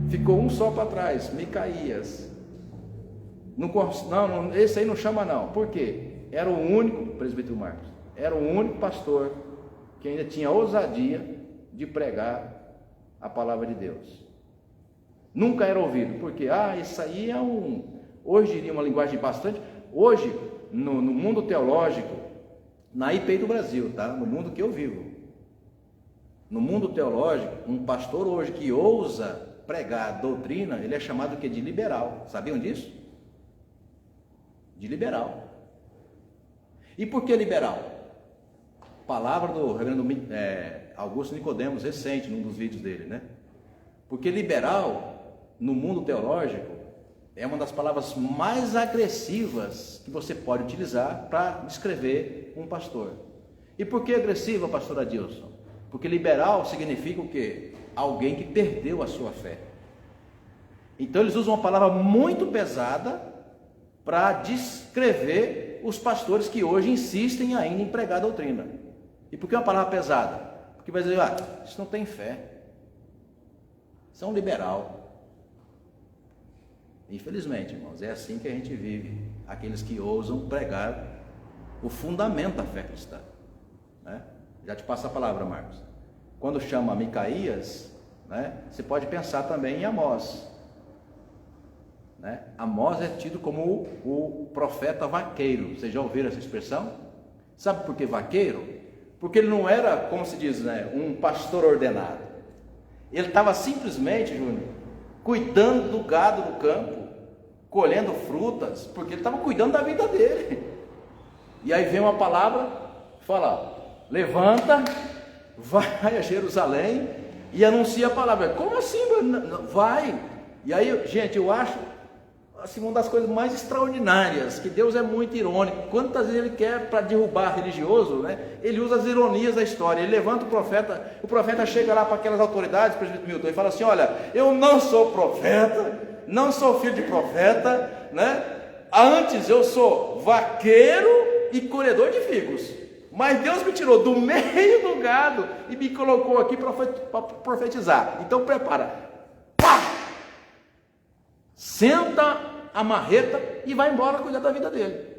Ficou um só para trás, Micaías. Não, esse aí não chama não. Por quê? Era o único, presbítero Marcos, era o único pastor que ainda tinha ousadia de pregar a palavra de Deus. Nunca era ouvido, porque, isso aí é hoje diria uma linguagem bastante, hoje, no mundo teológico, na IPI do Brasil, tá? No mundo que eu vivo, no mundo teológico, um pastor hoje que ousa pregar a doutrina, ele é chamado o quê? De liberal. Sabiam disso? De liberal. E por que liberal? Palavra do reverendo Augusto Nicodemos, recente, num dos vídeos dele, né? Porque liberal, no mundo teológico, é uma das palavras mais agressivas que você pode utilizar para descrever um pastor. E por que agressiva, pastor Adilson? Porque liberal significa o quê? Alguém que perdeu a sua fé. Então eles usam uma palavra muito pesada para descrever os pastores que hoje insistem ainda em pregar a doutrina. E por que uma palavra pesada? Porque vai dizer, isso não tem fé. Isso é um liberal. Infelizmente, irmãos, é assim que a gente vive. Aqueles que ousam pregar o fundamento da fé cristã, né? Já te passo a palavra, Marcos. Quando chama Micaías, né, você pode pensar também em Amós, né? Amós é tido como o profeta vaqueiro. Vocês já ouviram essa expressão? Sabe por que vaqueiro? Porque ele não era, como se diz, né, um pastor ordenado. Ele estava simplesmente, Júnior, cuidando do gado do campo, colhendo frutas, porque ele estava cuidando da vida dele. E aí vem uma palavra, fala, levanta, vai a Jerusalém e anuncia a palavra. Como assim? Vai. E aí, gente, eu acho assim, uma das coisas mais extraordinárias, que Deus é muito irônico. Quantas vezes ele quer, para derrubar religioso, né, ele usa as ironias da história. Ele levanta o profeta chega lá para aquelas autoridades, presbítero Milton, e fala assim, olha, eu não sou profeta, não sou filho de profeta, né? Antes eu sou vaqueiro e colhedor de figos, mas Deus me tirou do meio do gado e me colocou aqui para profetizar. Então prepara, pá! Senta a marreta e vai embora cuidar da vida dele.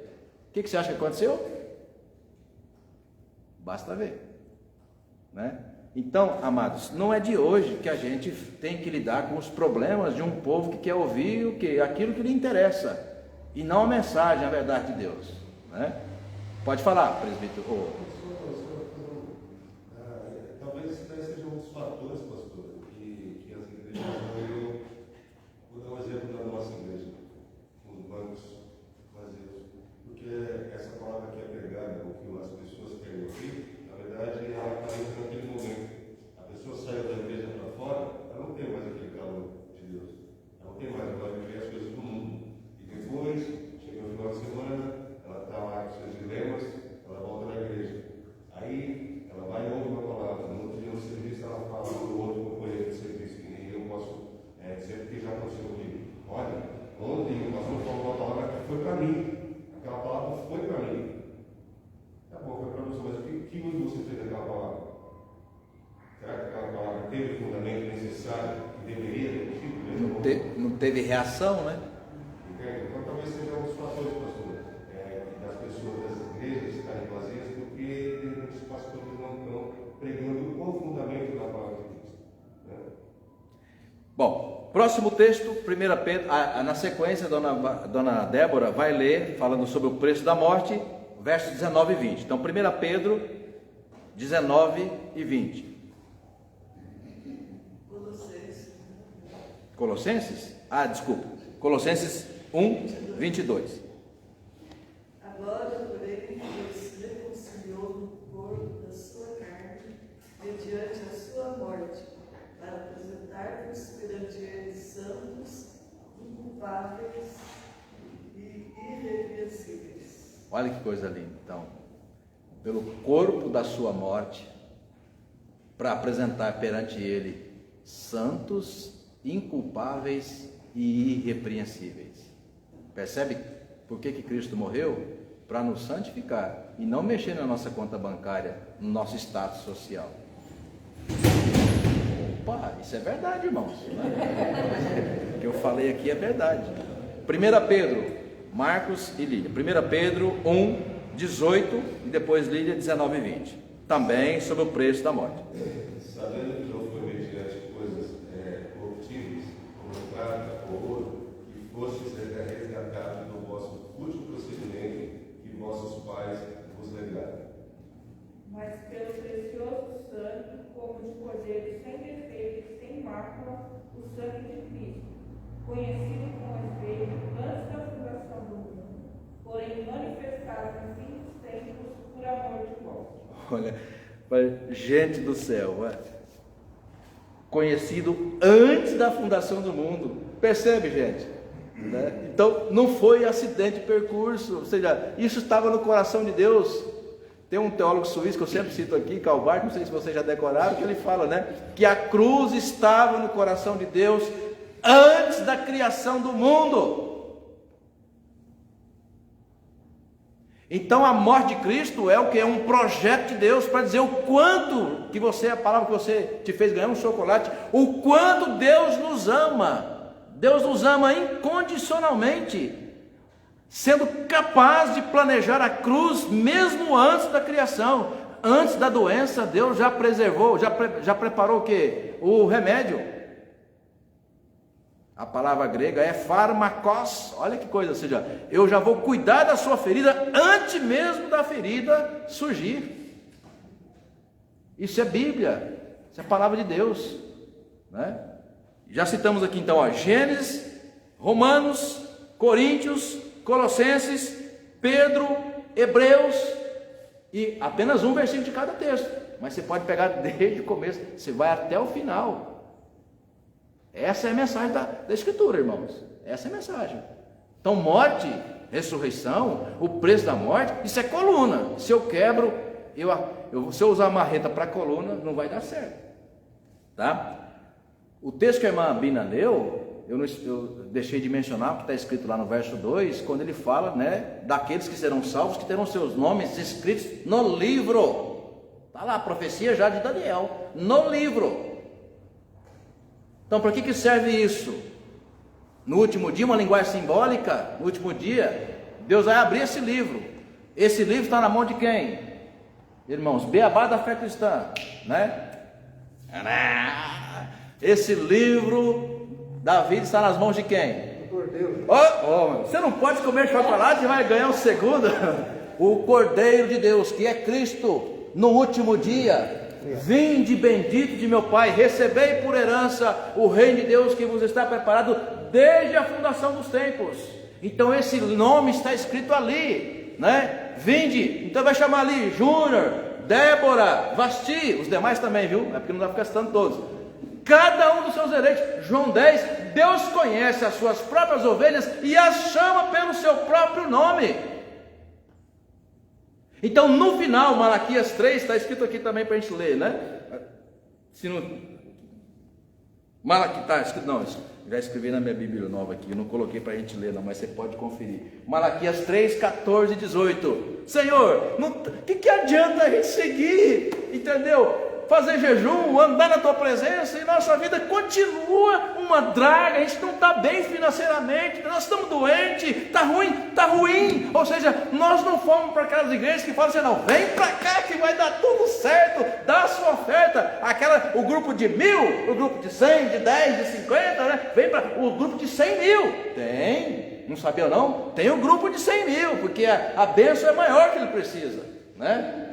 O que você acha que aconteceu? Basta ver, né? Então, amados, não é de hoje que a gente tem que lidar com os problemas de um povo que quer ouvir o quê? Aquilo que lhe interessa, e não a mensagem, a verdade de Deus, né? Pode falar, presbítero. Talvez esse daí seja um dos fatores, pastor, que as igrejas não. Vou dar um exemplo da nossa igreja, os bancos vazios, porque essa palavra que é pregada, o que as pessoas querem ouvir, na verdade, ela está indo naquele momento. A pessoa saiu da igreja para fora, ela não tem mais aquele calor de Deus, ela não tem mais, ela vai viver as coisas do mundo. E depois, chega no final de semana, ela está lá com seus dilemas, ela volta na igreja. Aí, ela vai e ouve uma palavra, no outro dia no serviço, ela fala para o outro companheiro de serviço, que nem eu posso dizer que já aconteceu comigo. Olha, ontem o pastor falou uma palavra que foi para mim, aquela palavra foi para mim. Tá bom, foi para você, mas o que uso você fez daquela palavra? Será que aquela palavra teve o fundamento necessário que deveria ter tido? Não teve reação, né? Entende? Então talvez seja um dos fatores, pastor, das pessoas das igrejas estarem vazias, porque os pastores não estão pregando o fundamento da palavra de Cristo, né? Bom, próximo texto, 1 Pedro, na sequência, a dona Débora vai ler, falando sobre o preço da morte, versos 19 e 20. Então, 1 Pedro, 19 e 20. Colossenses? Desculpa. Colossenses 1, 22. Agora, porém, Deus reconciliou no corpo da sua carne, mediante a sua morte, para apresentar-vos perante ele santos, inculpáveis e irrepreensíveis. Olha que coisa linda. Então, pelo corpo da sua morte, para apresentar perante Ele santos, inculpáveis e irrepreensíveis. Percebe por que Cristo morreu? Para nos santificar e não mexer na nossa conta bancária, no nosso status social. Opa, isso é verdade, irmãos. O que eu falei aqui é verdade. 1 Pedro, Marcos e Lídia. 1 Pedro 1, 18 e depois Lídia 19 e 20. Também sobre o preço da morte. Sabendo que não foi mediante coisas corruptíveis, como prata ou ouro, que fostes resgatados do vosso fútil procedimento que vossos pais vos legaram. Mas pelo precioso sangue, como de cordeiro sem defeito e sem mácula, o sangue de Cristo, conhecido com efeito antes da fundação do mundo, porém manifestado no fim dos tempos por amor de vós. Olha, gente do céu, conhecido antes da fundação do mundo. Percebe, gente? Né? Então, não foi acidente de percurso, ou seja, isso estava no coração de Deus. Tem um teólogo suíço que eu sempre cito aqui, Calvart, não sei se vocês já decoraram, que ele fala, né, que a cruz estava no coração de Deus antes da criação do mundo. Então a morte de Cristo é o que? É um projeto de Deus para dizer o quanto que você, a palavra que você te fez ganhar um chocolate, o quanto Deus nos ama. Deus nos ama incondicionalmente, sendo capaz de planejar a cruz mesmo antes da criação, antes da doença. Deus já preservou, já preparou o que? O remédio. A palavra grega é pharmakos, olha que coisa, ou seja, eu já vou cuidar da sua ferida antes mesmo da ferida surgir. Isso é Bíblia, isso é a palavra de Deus, né? Já citamos aqui então, Gênesis, Romanos, Coríntios, Colossenses, Pedro, Hebreus, e apenas um versículo de cada texto, mas você pode pegar desde o começo, você vai até o final. Essa é a mensagem da Escritura, irmãos. Essa é a mensagem. Então, morte, ressurreição, o preço da morte, isso é coluna. Se eu quebro, se eu usar a marreta para a coluna, não vai dar certo. Tá? O texto que a irmã Bina leu, eu deixei de mencionar, porque está escrito lá no verso 2, quando ele fala, né, daqueles que serão salvos, que terão seus nomes escritos no livro. Está lá a profecia já de Daniel, no livro. Então, para que serve isso? No último dia, uma linguagem simbólica, no último dia, Deus vai abrir esse livro. Esse livro está na mão de quem? Irmãos, beabá da fé cristã, né? Esse livro da vida está nas mãos de quem? O Cordeiro. Você não pode comer chocolate e vai ganhar o segundo. O Cordeiro de Deus, que é Cristo, no último dia. Vinde bendito de meu Pai, recebei por herança o reino de Deus que vos está preparado desde a fundação dos tempos. Então esse nome está escrito ali, né? Vinde, então vai chamar ali Júnior, Débora, Vasti, os demais também, viu? É porque não dá para ficar citando todos. Cada um dos seus eleitos. João 10, Deus conhece as suas próprias ovelhas e as chama pelo seu próprio nome. Então, no final, Malaquias 3, está escrito aqui também para a gente ler, né? Se não... Malaquias, está escrito, não, já escrevi na minha Bíblia nova aqui, eu não coloquei para a gente ler, não, mas você pode conferir. Malaquias 3, 14 e 18. Senhor, o que adianta a gente seguir, entendeu? Fazer jejum, andar na tua presença, e nossa vida continua uma draga, a gente não está bem financeiramente, nós estamos doentes, está ruim, ou seja, nós não fomos para aquelas igrejas que falam assim, não, vem para cá que vai dar tudo certo, dá a sua oferta, o grupo de 1000, o grupo de 100, de 10, de 50, né? Vem para o grupo de 100 mil, tem, não sabia não? Tem o grupo de 100 mil, porque a bênção é maior que ele precisa, né?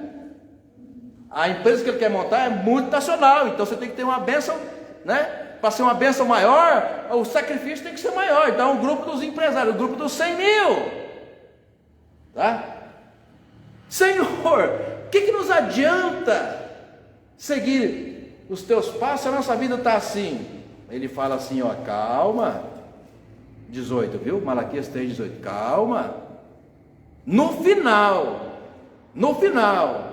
A empresa que ele quer montar é multinacional, então você tem que ter uma bênção, né? Para ser uma bênção maior, o sacrifício tem que ser maior. Então, o grupo dos empresários, o grupo dos 100 mil, tá? Senhor, o que nos adianta seguir os teus passos? A nossa vida está assim. Ele fala assim, ó, calma. 18, viu? Malaquias 3, 18, calma. No final, No final,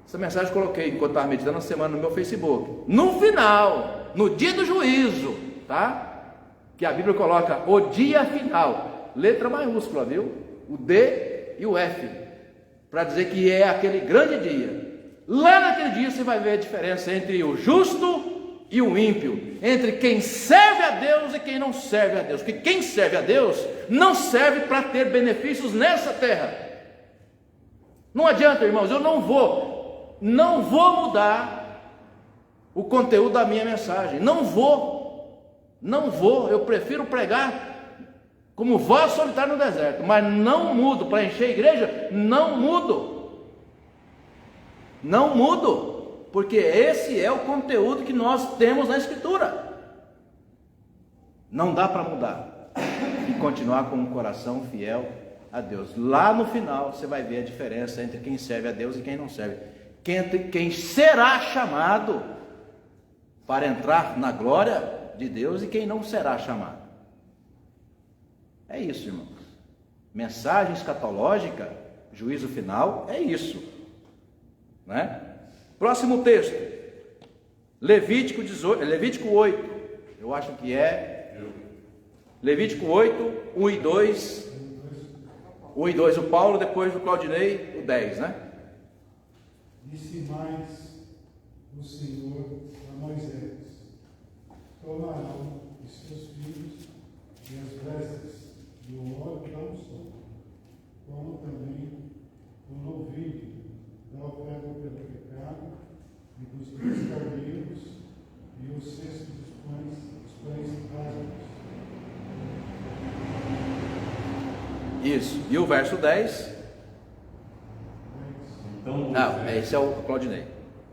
essa mensagem eu coloquei enquanto estava meditando na semana no meu Facebook. No final, no dia do juízo, tá? Que a Bíblia coloca o dia final, letra maiúscula, viu? O D e o F, para dizer que é aquele grande dia. Lá naquele dia você vai ver a diferença entre o justo e o ímpio, entre quem serve a Deus e quem não serve a Deus. Porque quem serve a Deus não serve para ter benefícios nessa terra. Não adianta, irmãos, eu não vou mudar o conteúdo da minha mensagem. Não vou, eu prefiro pregar como voz solitária no deserto, mas não mudo para encher a igreja, não mudo, porque esse é o conteúdo que nós temos na Escritura. Não dá para mudar e continuar com um coração fiel a Deus. Lá no final você vai ver a diferença entre quem serve a Deus e quem não serve, entre quem será chamado para entrar na glória de Deus e quem não será chamado. É isso, irmãos. Mensagem escatológica, juízo final, é isso, né? Próximo texto, Levítico 8, eu acho que é Levítico 8, 1 e 2, o Paulo, depois do Claudinei, o 10, né? Disse mais o Senhor a Moisés: tomarão os seus filhos e as vestes do óleo da unção, como também o novilho da oferta pelo pecado, e dos 3 cordeiros e os 6 dos pães básicos. Isso, e o verso 10? Então, Não, esse é o Claudinei.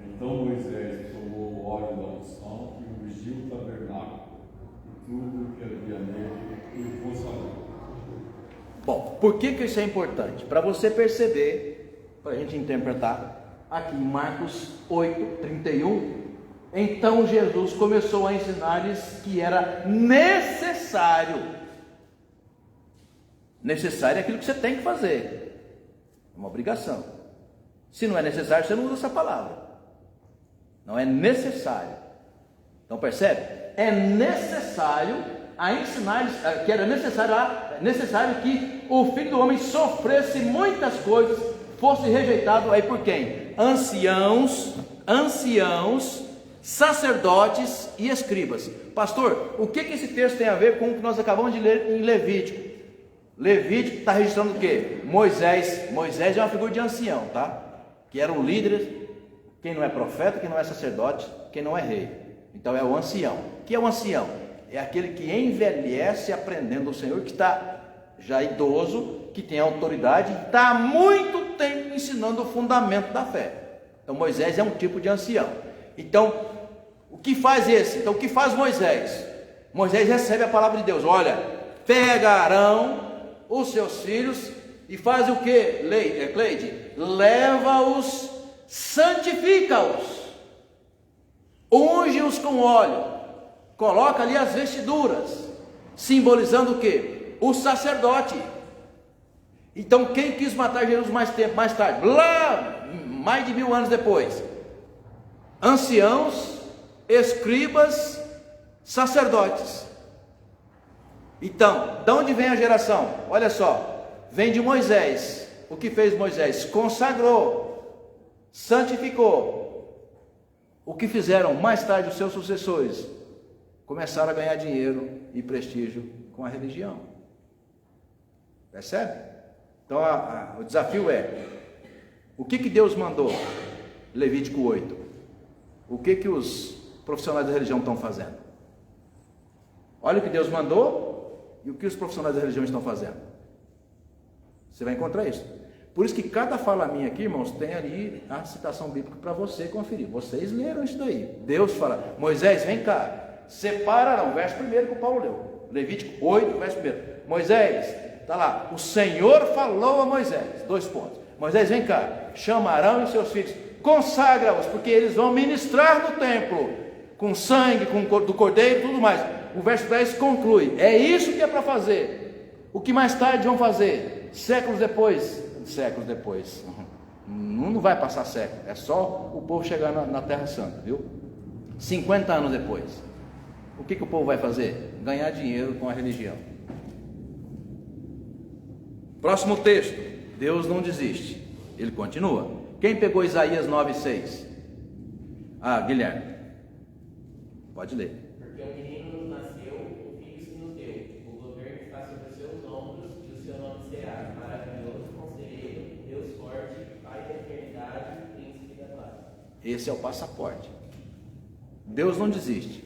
Então Moisés tomou o óleo da unção e ungiu o tabernáculo e tudo que havia nele e o consagrou. Bom, por que isso é importante? Para você perceber, para a gente interpretar, aqui em Marcos 8, 31, então Jesus começou a ensinar-lhes que era necessário é aquilo que você tem que fazer, é uma obrigação. Se não é necessário, você não usa essa palavra. Não é necessário. Então percebe? É necessário a ensinar-lhes que era necessário que o Filho do Homem sofresse muitas coisas, fosse rejeitado aí por quem? Anciãos, sacerdotes e escribas. Pastor, o que esse texto tem a ver com o que nós acabamos de ler em Levítico? Levítico está registrando o quê? Moisés é uma figura de ancião, tá? Que era um líder, quem não é profeta, quem não é sacerdote, quem não é rei. Então é o ancião. O que é o ancião? É aquele que envelhece aprendendo do Senhor, que está já idoso, que tem autoridade, está há muito tempo ensinando o fundamento da fé. Então Moisés é um tipo de ancião. Então, o que faz esse? Então, o que faz Moisés? Moisés recebe a palavra de Deus. Olha, pega Arão, os seus filhos, e faz o que, Cleide? Leva-os, santifica-os, unge-os com óleo, coloca ali as vestiduras, simbolizando o que? O sacerdote. Então quem quis matar Jesus mais tarde? Lá, mais de 1000 anos depois, anciãos, escribas, sacerdotes. Então, de onde vem a geração? Olha só, vem de Moisés. O que fez Moisés? Consagrou, santificou. O que fizeram mais tarde os seus sucessores? Começaram a ganhar dinheiro e prestígio com a religião. Percebe? Então o desafio é: o que Deus mandou? Levítico 8. O que os profissionais da religião estão fazendo? Olha o que Deus mandou e o que os profissionais da religião estão fazendo. Você vai encontrar isso. Por isso que cada fala minha aqui, irmãos, tem ali a citação bíblica para você conferir. Vocês leram isso daí. Deus fala: Moisés, vem cá, separa, o verso 1 que o Paulo leu, Levítico 8, verso 1. Moisés, está lá, o Senhor falou a Moisés, 2 pontos. Moisés, vem cá, chama Arão e seus filhos, consagra-os, porque eles vão ministrar no templo, com sangue, do cordeiro e tudo mais. O verso 10 conclui: é isso que é para fazer. O que mais tarde vão fazer? Séculos depois, séculos depois. Não vai passar século, é só o povo chegar na Terra Santa, viu? 50 anos depois, o que o povo vai fazer? Ganhar dinheiro com a religião. Próximo texto, Deus não desiste, Ele continua. Quem pegou Isaías 9:6? Guilherme, pode ler. Porque um menino nos nasceu, um filho se nos deu, o governo está sobre os seus ombros, e o seu nome será maravilhoso, conselheiro, Deus forte, Pai da eternidade, príncipe da paz. Esse é o passaporte. Deus não desiste.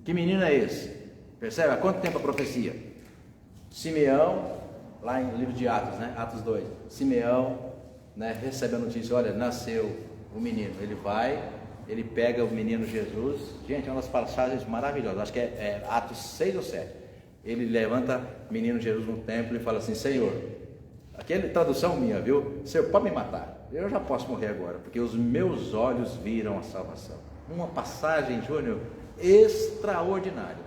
Que menino é esse? Percebe? Há quanto tempo a profecia? Simeão, lá em livro de Atos, né? Atos 2. Simeão, né, recebe a notícia, olha, nasceu o menino. Ele vai, ele pega o menino Jesus. Gente, é uma das passagens maravilhosas. Acho que é Atos 6 ou 7. Ele levanta o menino Jesus no templo e fala assim: Senhor, aquela tradução minha, viu? Senhor, pode me matar. Eu já posso morrer agora, porque os meus olhos viram a salvação. Uma passagem, Júnior, extraordinária.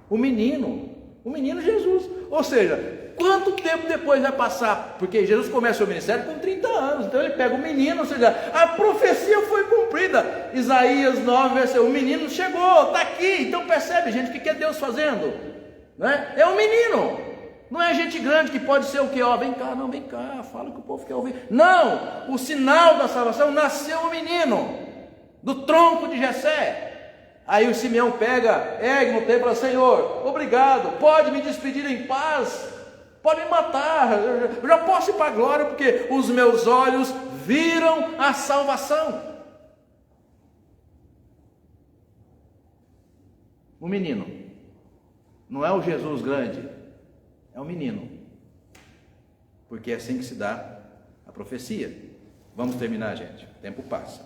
O menino Jesus. Ou seja, quanto tempo depois vai passar? Porque Jesus começa o ministério com 30 anos. Então ele pega o menino, ou seja, a profecia foi cumprida. Isaías 9, versículo, o menino chegou, está aqui. Então percebe, gente, o que é Deus fazendo? Né? É um menino. Não é gente grande que pode ser o que? Vem cá, não, vem cá, fala que o povo quer ouvir. Não, o sinal da salvação, nasceu o menino, do tronco de Jessé. Aí o Simeão pega, ergue no templo e fala: Senhor, obrigado, pode me despedir em paz, pode me matar, eu já posso ir para a glória, porque os meus olhos viram a salvação. O menino, não é o Jesus grande, é o menino, porque é assim que se dá a profecia. Vamos terminar, gente, o tempo passa.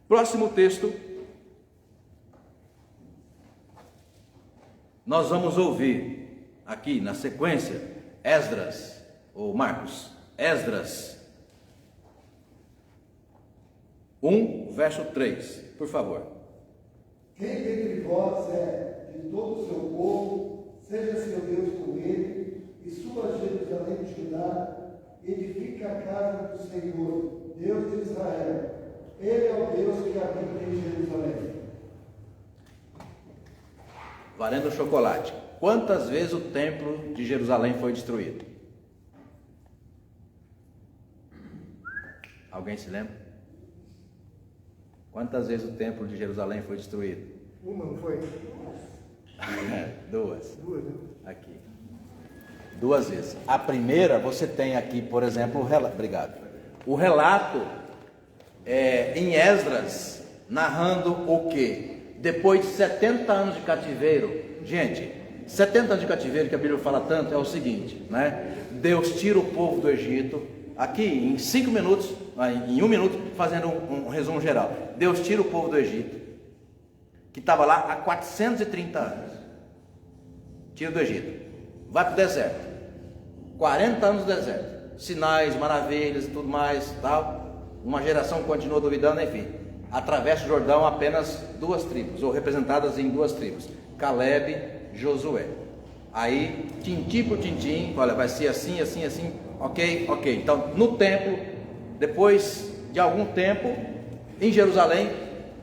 Próximo texto, nós vamos ouvir aqui na sequência Esdras, ou Marcos, Esdras 1, verso 3, por favor. Quem dentre vós é de todo o seu povo, seja seu Deus com ele, e suba Jerusalém de Judá, edifica a casa do Senhor, Deus de Israel. Ele é o Deus que habita em Jerusalém. Valendo chocolate. Quantas vezes o templo de Jerusalém foi destruído? Alguém se lembra? Quantas vezes o templo de Jerusalém foi destruído? Uma, não foi? Duas. Duas, né? Aqui. 2 vezes. A primeira, você tem aqui, por exemplo, o relato em Esdras, narrando o quê? Depois de 70 anos de cativeiro. Gente, 70 anos de cativeiro que a Bíblia fala tanto é o seguinte, né? Deus tira o povo do Egito, aqui em 5 minutos, em 1 minuto, fazendo um resumo geral. Deus tira o povo do Egito, que estava lá há 430 anos. Tira do Egito, vai para o deserto, 40 anos no deserto, sinais, maravilhas e tudo mais, tal. Uma geração continua duvidando, enfim. Atravessa o Jordão apenas 2 tribos, ou representadas em 2 tribos, Caleb e Josué. Aí, tintim por tintim, olha, vai ser assim, assim, assim, ok. Então, no templo, depois de algum tempo, em Jerusalém,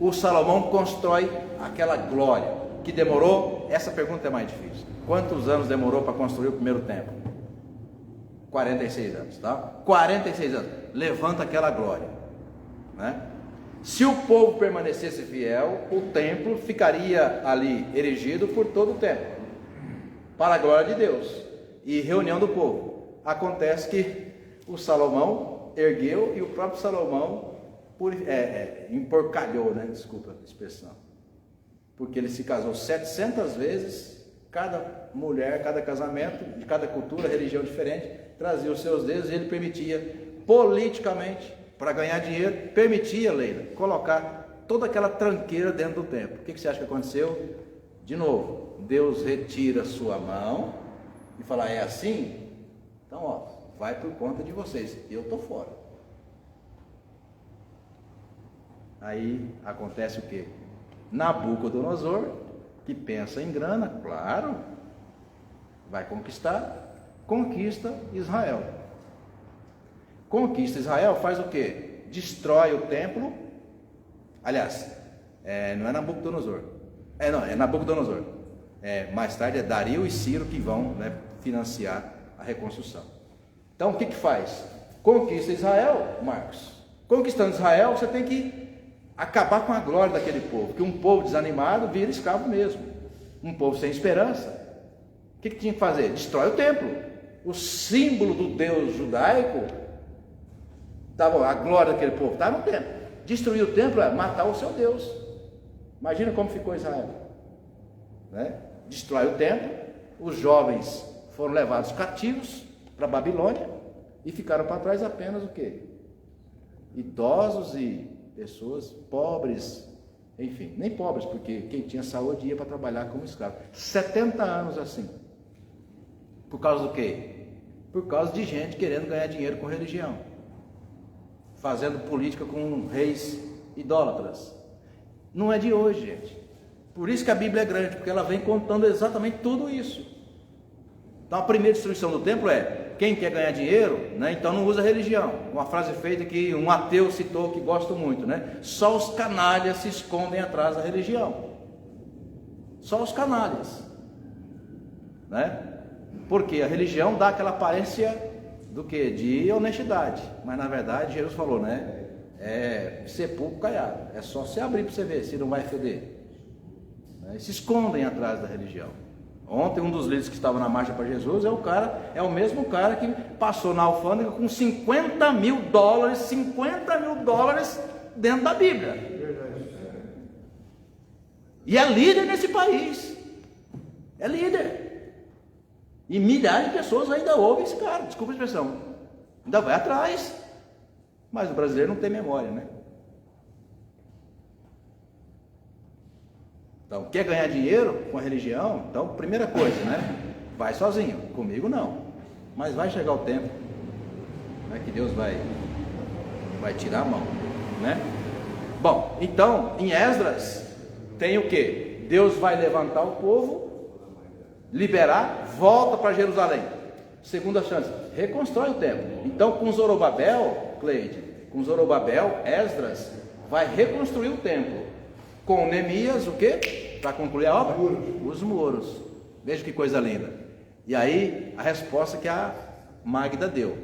o Salomão constrói aquela glória, que demorou, essa pergunta é mais difícil. Quantos anos demorou para construir o primeiro templo? 46 anos, tá? 46 anos, levanta aquela glória, né? Se o povo permanecesse fiel, o templo ficaria ali erigido por todo o tempo, para a glória de Deus e reunião do povo. Acontece que o Salomão ergueu e o próprio Salomão emporcalhou, né? Desculpa a expressão, porque ele se casou 700 vezes, cada mulher, cada casamento, de cada cultura, religião diferente, trazia os seus deuses, e ele permitia politicamente, para ganhar dinheiro, permitia, Leila, colocar toda aquela tranqueira dentro do templo. O que você acha que aconteceu? De novo, Deus retira a sua mão e fala: é assim? Então, vai por conta de vocês, eu estou fora. Aí acontece o quê? Nabucodonosor, que pensa em grana, claro, vai conquista Israel. conquista Israel, faz o quê? Destrói o templo. Aliás, não é Nabucodonosor. É Nabucodonosor. Mais tarde é Dario e Ciro que vão, né, financiar a reconstrução. Então o que faz? Conquista Israel, Marcos. Conquistando Israel, você tem que acabar com a glória daquele povo, que um povo desanimado vira escravo mesmo, um povo sem esperança. O que tinha que fazer? Destrói o templo, o símbolo do Deus judaico, a glória daquele povo estava no templo. Destruir o templo é matar o seu Deus. Imagina como ficou Israel, né? Destrói o templo, os jovens foram levados cativos para a Babilônia e ficaram para trás apenas o quê? Idosos e pessoas pobres, enfim, nem pobres, porque quem tinha saúde ia para trabalhar como escravo. 70 anos assim. Por causa do quê? Por causa de gente querendo ganhar dinheiro com religião, fazendo política com reis idólatras. Não é de hoje, gente. Por isso que a Bíblia é grande, porque ela vem contando exatamente tudo isso. Então a primeira destruição do templo é: quem quer ganhar dinheiro, né, então não usa religião. Uma frase feita que um ateu citou, que gosto muito, né? Só os canalhas se escondem atrás da religião. Só os canalhas, né? Porque a religião dá aquela aparência do que? De honestidade. Mas na verdade Jesus falou, né? É sepulcro caiado. É só se abrir para você ver se não vai feder. Né? Se escondem atrás da religião. Ontem um dos líderes que estava na marcha para Jesus é o mesmo cara que passou na alfândega com $50 mil dentro da Bíblia. E é líder nesse país. É líder. E milhares de pessoas ainda ouvem esse cara, desculpa a expressão. Ainda vai atrás. Mas o brasileiro não tem memória, né? Então, quer ganhar dinheiro com a religião? Então, primeira coisa, né? Vai sozinho. Comigo não. Mas vai chegar o tempo, né, que Deus vai tirar a mão, né? Bom, então, em Esdras tem o quê? Deus vai levantar o povo, liberar, volta para Jerusalém. Segunda chance, reconstrói o templo. Então, com Zorobabel, Cleide, Esdras vai reconstruir o templo. Com Neemias, o quê? Para concluir a obra? Os muros. Veja que coisa linda. E aí, a resposta que a Magda deu.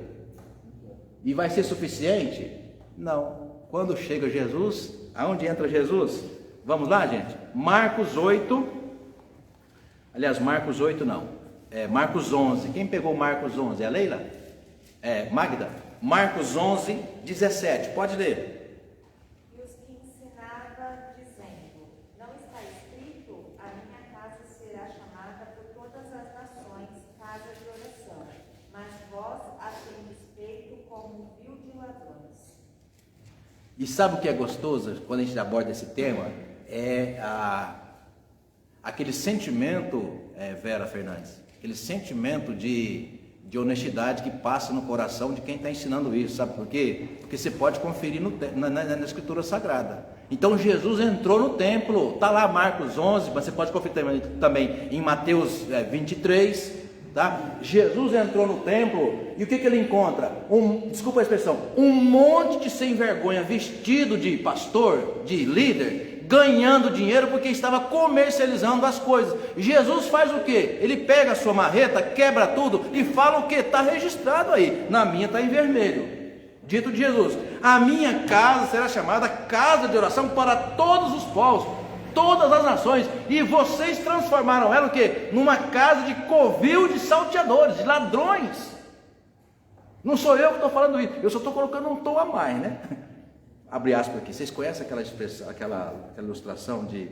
E vai ser suficiente? Não. Quando chega Jesus, aonde entra Jesus? Vamos lá, gente? Marcos 8. Aliás, Marcos 8 não. Marcos 11. Quem pegou Marcos 11? É a Leila? Magda? Marcos 11, 17. Pode ler. E sabe o que é gostoso quando a gente aborda esse tema? Aquele sentimento, Vera Fernandes, aquele sentimento de honestidade que passa no coração de quem está ensinando isso. Sabe por quê? Porque você pode conferir na Escritura Sagrada. Então Jesus entrou no templo, está lá Marcos 11, mas você pode conferir também em Mateus 23. Tá? Jesus entrou no templo e o que ele encontra? Desculpa a expressão, um monte de sem vergonha vestido de pastor, de líder, ganhando dinheiro porque estava comercializando as coisas. Jesus faz o que? Ele pega a sua marreta, quebra tudo e fala o que? Está registrado aí, na minha está em vermelho. Dito de Jesus: a minha casa será chamada casa de oração para todos os povos, todas as nações, e vocês transformaram ela o quê? Numa casa de covil de salteadores, de ladrões. Não sou eu que estou falando isso, eu só estou colocando um tom a mais, né? Abre aspas aqui. Vocês conhecem aquela expressão, aquela ilustração de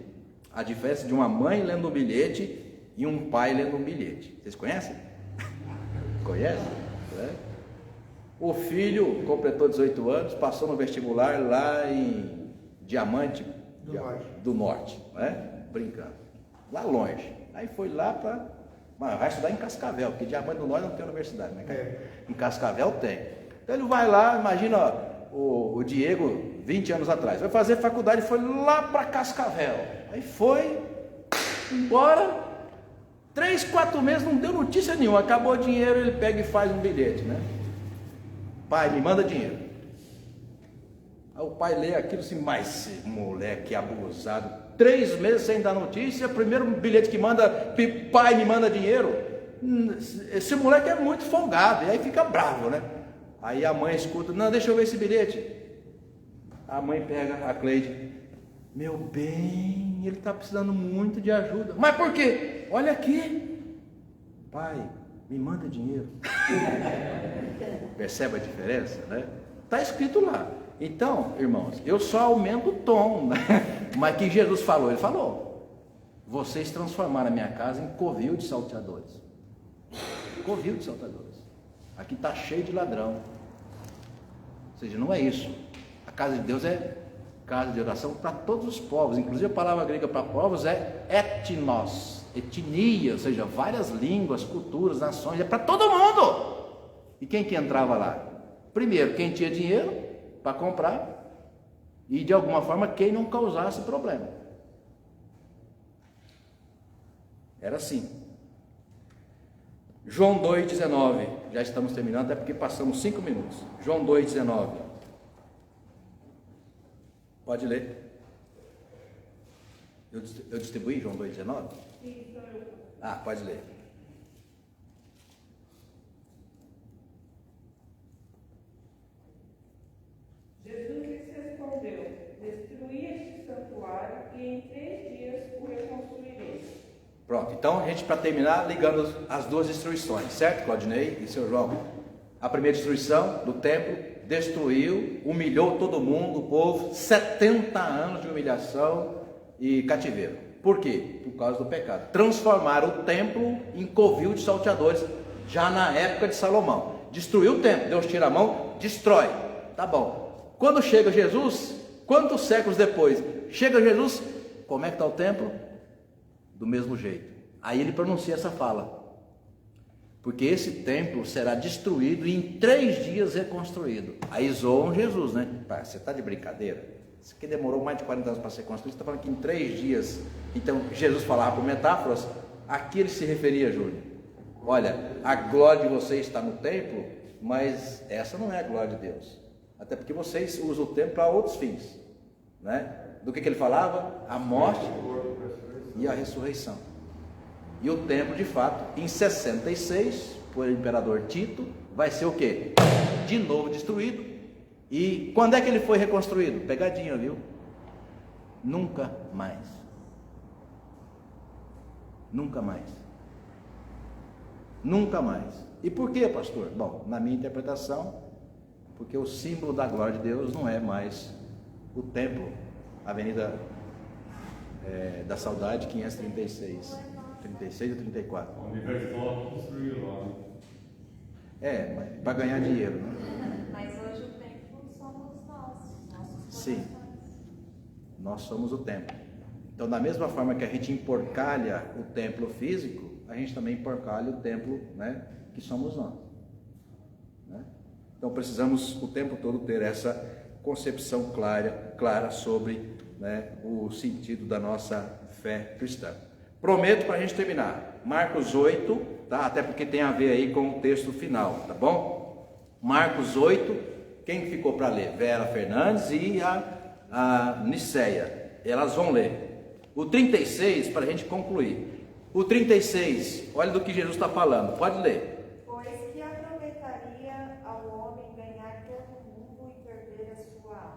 a diferença de uma mãe lendo um bilhete e um pai lendo um bilhete? Vocês conhecem? Conhecem? O filho completou 18 anos, passou no vestibular lá em Diamante do Norte, né? Brincando, lá longe. Aí foi lá vai estudar em Cascavel, porque Diamante do Norte não tem universidade, né? Em Cascavel tem. Então ele vai lá, imagina o Diego 20 anos atrás, vai fazer faculdade, foi lá para Cascavel. Aí foi embora, 3, 4 meses, não deu notícia nenhuma, acabou o dinheiro, ele pega e faz um bilhete, né? pai, me manda dinheiro. Aí o pai lê aquilo assim, mas esse moleque abusado, 3 meses sem dar notícia, primeiro bilhete que manda, pai, me manda dinheiro. Esse moleque é muito folgado, e aí fica bravo, né? Aí a mãe escuta, não, deixa eu ver esse bilhete. A mãe pega a Cleide, meu bem, ele está precisando muito de ajuda. Mas por quê? Olha aqui, pai, me manda dinheiro. Percebe a diferença, né? Está escrito lá. Então, irmãos, eu só aumento o tom, né? Mas que Jesus falou, ele falou, vocês transformaram a minha casa em covil de salteadores. Covil de salteadores. Aqui está cheio de ladrão. Ou seja, não é isso. A casa de Deus é casa de oração para todos os povos. Inclusive a palavra grega para povos é etnos, etnia, ou seja, várias línguas, culturas, nações, é para todo mundo. E quem que entrava lá? Primeiro, quem tinha dinheiro para comprar e de alguma forma quem não causasse problema. Era assim. João 2,19, já estamos terminando, até porque passamos 5 minutos. João 2,19. Pode ler. Eu distribuí João 2,19? Sim, sou eu. Ah, pode ler. Jesus lhes respondeu: destruí este santuário e em 3 dias o reconstruirei. Pronto, então a gente, para terminar, ligando as 2 destruições, certo, Claudinei e seu João? A primeira destruição do templo, destruiu, humilhou todo mundo, o povo, 70 anos de humilhação e cativeiro. Por quê? Por causa do pecado. Transformaram o templo em covil de salteadores, já na época de Salomão. Destruiu o templo, Deus tira a mão, destrói. Tá bom. Quando chega Jesus, quantos séculos depois, chega Jesus, como é que está o templo? Do mesmo jeito. Aí ele pronuncia essa fala. Porque esse templo será destruído e em 3 dias reconstruído. Aí zoam Jesus, né? Você está de brincadeira? Isso aqui demorou mais de 40 anos para ser construído. Você está falando que em 3 dias. Então Jesus falava por metáforas. Aqui ele se referia, Júlio. Olha, a glória de vocês está no templo, mas essa não é a glória de Deus. Até porque vocês usam o templo para outros fins, né? Do que ele falava? A morte e a ressurreição. E o templo, de fato, em 66, por imperador Tito, vai ser o quê? De novo destruído. E quando é que ele foi reconstruído? Pegadinha, viu? Nunca mais. Nunca mais. Nunca mais. E por quê, pastor? Bom, na minha interpretação, porque o símbolo da glória de Deus não é mais o templo, Avenida da Saudade, 536. 36 ou 34? O Universal construiu lá. Para ganhar dinheiro, né? Mas hoje o templo somos nós, nossos corações. Sim, nós somos o templo. Então, da mesma forma que a gente emporcalha o templo físico, a gente também emporcalha o templo, né, que somos nós. Né? Então, precisamos o tempo todo ter essa concepção clara sobre, né, o sentido da nossa fé cristã. Prometo para a gente terminar, Marcos 8, tá? Até porque tem a ver aí com o texto final, tá bom? Marcos 8, quem ficou para ler? Vera Fernandes e a Niceia, elas vão ler. O 36, para a gente concluir. O 36, olha do que Jesus está falando, pode ler. Pois que aproveitaria ao homem ganhar todo o mundo e perder a sua alma.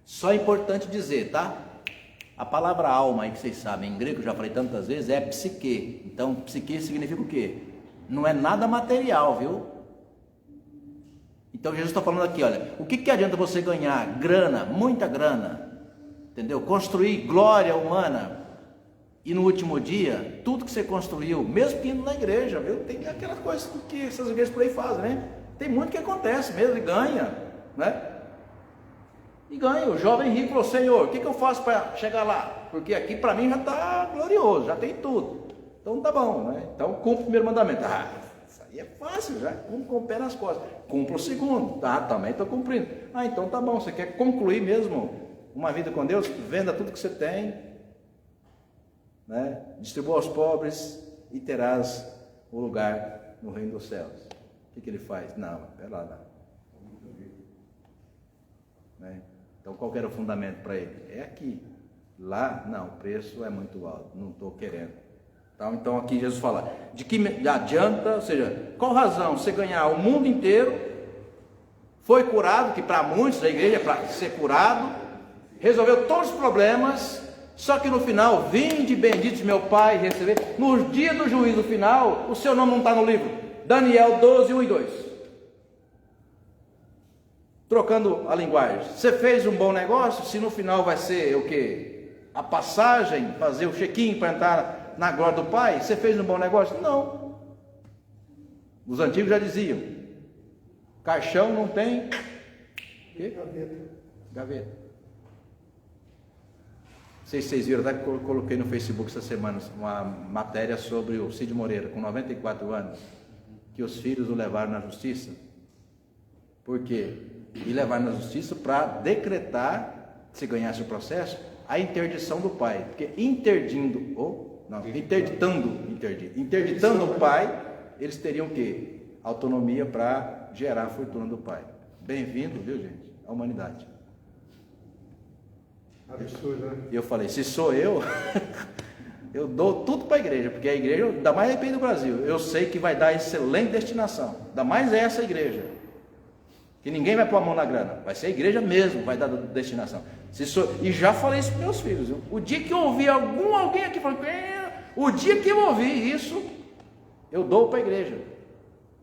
Só é importante dizer, tá? A palavra alma aí que vocês sabem, em grego, eu já falei tantas vezes, é psique. Então, psique significa o quê? Não é nada material, viu? Então, Jesus está falando aqui, olha, o que adianta você ganhar grana, muita grana, entendeu? Construir glória humana e no último dia, tudo que você construiu, mesmo que indo na igreja, viu? Tem aquelas coisas que essas igrejas por aí fazem, né? Tem muito que acontece mesmo e ganha, né? E ganha. O jovem rico falou: Senhor, o que eu faço para chegar lá? Porque aqui para mim já está glorioso, já tem tudo. Então tá bom, né? Então cumpre o primeiro mandamento. Isso aí é fácil, já cumpre com o pé nas costas. Cumpre o segundo. Também estou cumprindo. Então tá bom, você quer concluir mesmo uma vida com Deus? Venda tudo que você tem, né? Distribua aos pobres e terás o lugar no reino dos céus. O que ele faz? Não, pera lá, não. né? Então qual que era o fundamento para ele? É aqui. Lá, não, o preço é muito alto, não estou querendo. Então aqui Jesus fala, de que adianta, ou seja, qual razão você ganhar o mundo inteiro, foi curado, que para muitos da igreja é para ser curado, resolveu todos os problemas, só que no final, vinde benditos meu Pai, receber, no dia do juízo final, o seu nome não está no livro, Daniel 12, 1 e 2. Trocando a linguagem, você fez um bom negócio, se no final vai ser o quê? A passagem, fazer o check-in para entrar na glória do Pai, você fez um bom negócio? Não. Os antigos já diziam, caixão não tem gaveta. Não sei se vocês viram, até que eu coloquei no Facebook essa semana uma matéria sobre o Cid Moreira, com 94 anos, que os filhos o levaram na justiça. Por quê? E levaram na justiça para decretar, se ganhasse o processo, a interdição do pai. Porque interditando o pai, eles teriam o quê? Autonomia para gerar a fortuna do pai. Bem-vindo, viu, gente? A humanidade. Absurdo, né? E eu falei, se sou eu, eu dou tudo para a igreja, porque a igreja, ainda mais arrepende do Brasil, eu sei que vai dar excelente destinação, ainda mais essa igreja, que ninguém vai pôr a mão na grana, vai ser a igreja mesmo, vai dar destinação. E já falei isso para meus filhos, viu? O dia que eu ouvi alguém aqui falando, o dia que eu ouvi isso, eu dou para a igreja,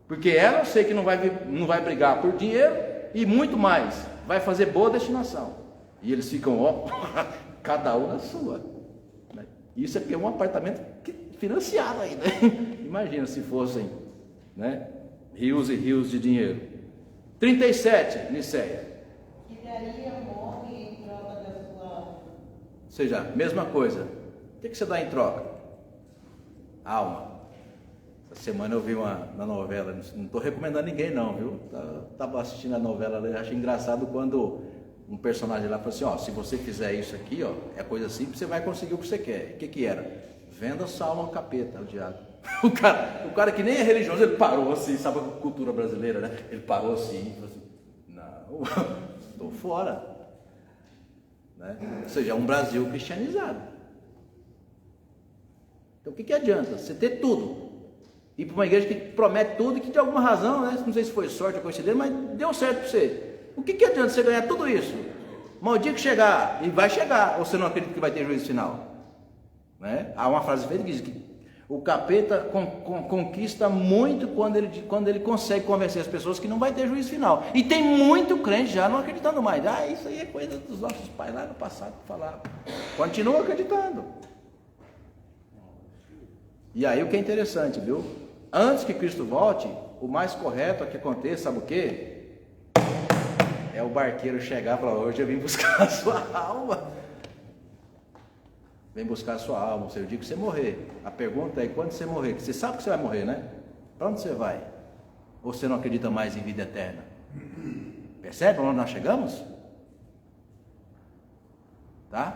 porque ela eu sei que não vai brigar por dinheiro, e muito mais, vai fazer boa destinação. E eles ficam, cada um na sua. Isso aqui é um apartamento financiado ainda. Imagina se fossem, né, rios e rios de dinheiro. 37, Niceia. Que daria um homem em troca da sua alma. Ou seja, mesma coisa. O que você dá em troca? Alma. Essa semana eu vi na novela, não estou recomendando ninguém não, viu? Estava assistindo a novela, eu achei engraçado quando um personagem lá falou assim, se você fizer isso aqui, é coisa simples, você vai conseguir o que você quer. O que era? Venda sua alma ao capeta, ao diabo. O cara que nem é religioso, ele parou assim, sabe a cultura brasileira, né? Ele parou assim, falou assim, não, estou fora. Né? Ou seja, é um Brasil cristianizado. Então o que adianta? Você ter tudo. Ir para uma igreja que promete tudo e que de alguma razão, né? Não sei se foi sorte ou coincidência, mas deu certo para você. O que adianta você ganhar tudo isso? Mas o dia que chegar, e vai chegar, ou você não acredita que vai ter juízo final? Né? Há uma frase feita que diz que o capeta conquista muito quando ele consegue convencer as pessoas que não vai ter juízo final. E tem muito crente já não acreditando mais. Isso aí é coisa dos nossos pais lá no passado que falavam. Continua acreditando. E aí o que é interessante, viu? Antes que Cristo volte, o mais correto é que aconteça, sabe o quê? É o barqueiro chegar e falar, hoje eu vim buscar a sua alma. Vem buscar a sua alma, o dia que você morrer. A pergunta é, quando você morrer? Você sabe que você vai morrer, né? Para onde você vai? Ou você não acredita mais em vida eterna? Percebe onde nós chegamos? Tá?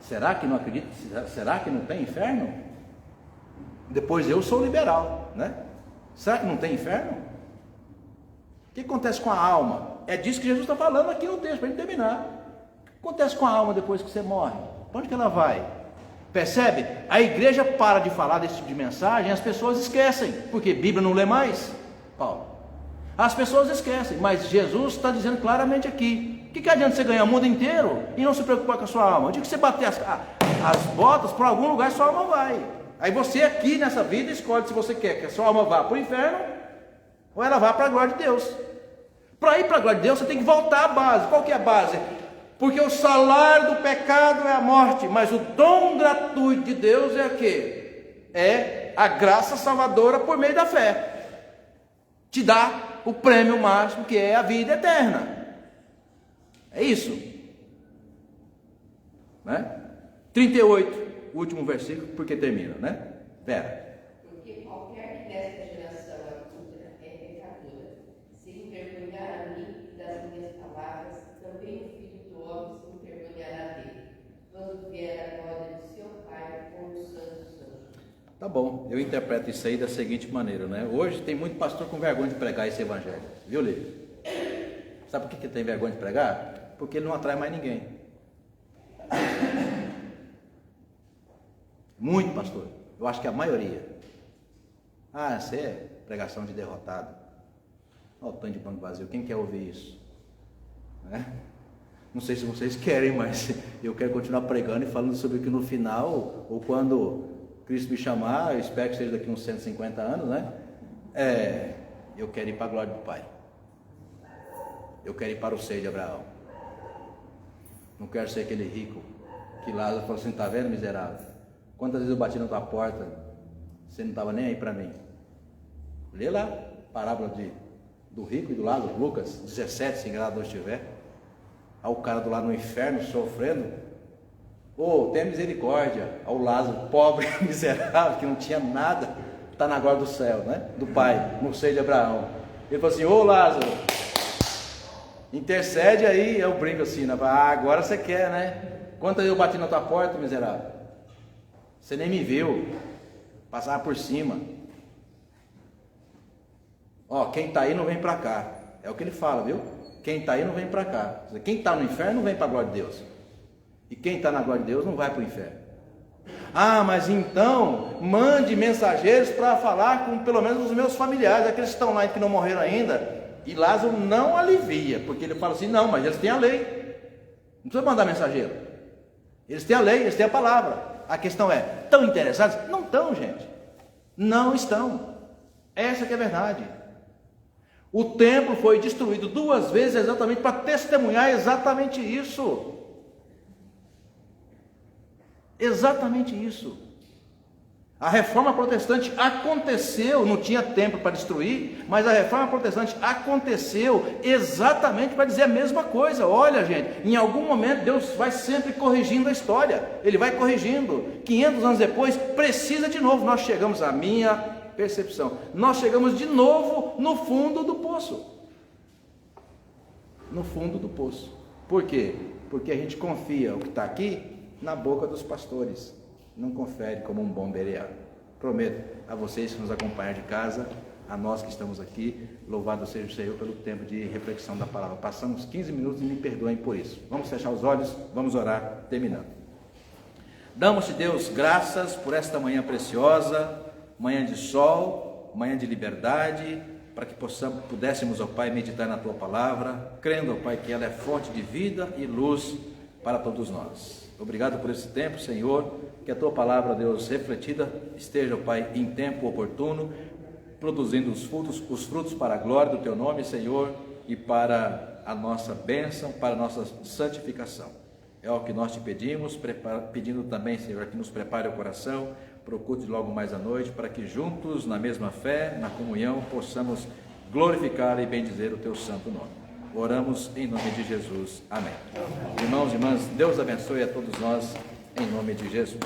Será que não acredita? Será que não tem inferno? Depois eu sou liberal, né? Será que não tem inferno? O que acontece com a alma? É disso que Jesus está falando aqui no texto, para a gente terminar. O que acontece com a alma depois que você morre? Para onde que ela vai? Percebe? A igreja para de falar desse tipo de mensagem, as pessoas esquecem, porque Bíblia não lê mais, Paulo. As pessoas esquecem, mas Jesus está dizendo claramente aqui, o que adianta você ganhar o mundo inteiro e não se preocupar com a sua alma? O dia que você bater as botas, para algum lugar sua alma vai. Aí você aqui nessa vida escolhe se você quer que a sua alma vá para o inferno ou ela vá para a glória de Deus. Para ir para a glória de Deus, você tem que voltar à base. Qual que é a base? Porque o salário do pecado é a morte, mas o dom gratuito de Deus é o quê? É a graça salvadora por meio da fé. Te dá o prêmio máximo, que é a vida eterna. É isso. Né? 38, o último versículo, porque termina, né? Vera. Porque qualquer que desta geração adulta é pecadora. Se envergonhar a mim e das minhas palavras, também o Filho do Homem se envergonhará dele, quando vier a glória de seu Pai com os santos anjos. Tá bom, eu interpreto isso aí da seguinte maneira, né? Hoje tem muito pastor com vergonha de pregar esse evangelho, viu, Lívia? Sabe por que ele tem vergonha de pregar? Porque ele não atrai mais ninguém. Muito, pastor. Eu acho que a maioria. Ah, essa é pregação de derrotado. Olha o tanto de banco vazio. Quem quer ouvir isso? Né? Não sei se vocês querem, mas eu quero continuar pregando e falando sobre o que no final, ou quando Cristo me chamar, eu espero que seja daqui uns 150 anos, né? Eu quero ir para a glória do Pai. Eu quero ir para o seio de Abraão. Não quero ser aquele rico que Lázaro falou assim: tá vendo, miserável? Quantas vezes eu bati na tua porta, você não estava nem aí para mim. Lê lá, parábola do rico e do Lázaro, Lucas 17, se enganado não estiver. Ao cara do lado no inferno sofrendo. Tenha misericórdia ao Lázaro, pobre, miserável, que não tinha nada, está na glória do céu, né? Do Pai, no seio de Abraão. Ele falou assim: Lázaro, intercede aí. Eu brinco assim, né? Agora você quer, né? Quantas eu bati na tua porta, miserável? Você nem me viu, passava por cima. Quem está aí não vem para cá. É o que ele fala, viu? Quem está aí não vem para cá. Quem está no inferno não vem para a glória de Deus. E quem está na glória de Deus não vai para o inferno. Mas então mande mensageiros para falar com pelo menos os meus familiares, aqueles que estão lá e que não morreram ainda. E Lázaro não alivia, porque ele fala assim: não, mas eles têm a lei, não precisa mandar mensageiro, eles têm a lei, eles têm a palavra. A questão é: estão interessados? Não estão, gente, não estão. Essa que é a verdade. O templo foi destruído 2 vezes exatamente para testemunhar exatamente isso. Exatamente isso. A reforma protestante aconteceu, não tinha templo para destruir, mas a reforma protestante aconteceu exatamente para dizer a mesma coisa. Olha, gente, em algum momento Deus vai sempre corrigindo a história, Ele vai corrigindo. 500 anos depois, precisa de novo. Nós chegamos, à minha percepção, nós chegamos de novo no fundo do poço. No fundo do poço. Por quê? Porque a gente confia o que está aqui na boca dos pastores, não confere como um bom bereado. Prometo a vocês que nos acompanham de casa, a nós que estamos aqui, louvado seja o Senhor pelo tempo de reflexão da palavra. Passamos 15 minutos e me perdoem por isso. Vamos fechar os olhos, vamos orar, terminando. Damos-te, Deus, graças por esta manhã preciosa, manhã de sol, manhã de liberdade, para que pudéssemos, ó Pai, meditar na Tua palavra, crendo, ó Pai, que ela é fonte de vida e luz para todos nós. Obrigado por esse tempo, Senhor, que a Tua palavra, Deus, refletida, esteja, ó Pai, em tempo oportuno, produzindo os frutos para a glória do Teu nome, Senhor, e para a nossa bênção, para a nossa santificação. É o que nós te pedimos, pedindo também, Senhor, que nos prepare o coração para o culto de logo mais à noite, para que juntos, na mesma fé, na comunhão, possamos glorificar e bendizer o Teu santo nome. Oramos em nome de Jesus. Amém. Irmãos e irmãs, Deus abençoe a todos nós, em nome de Jesus.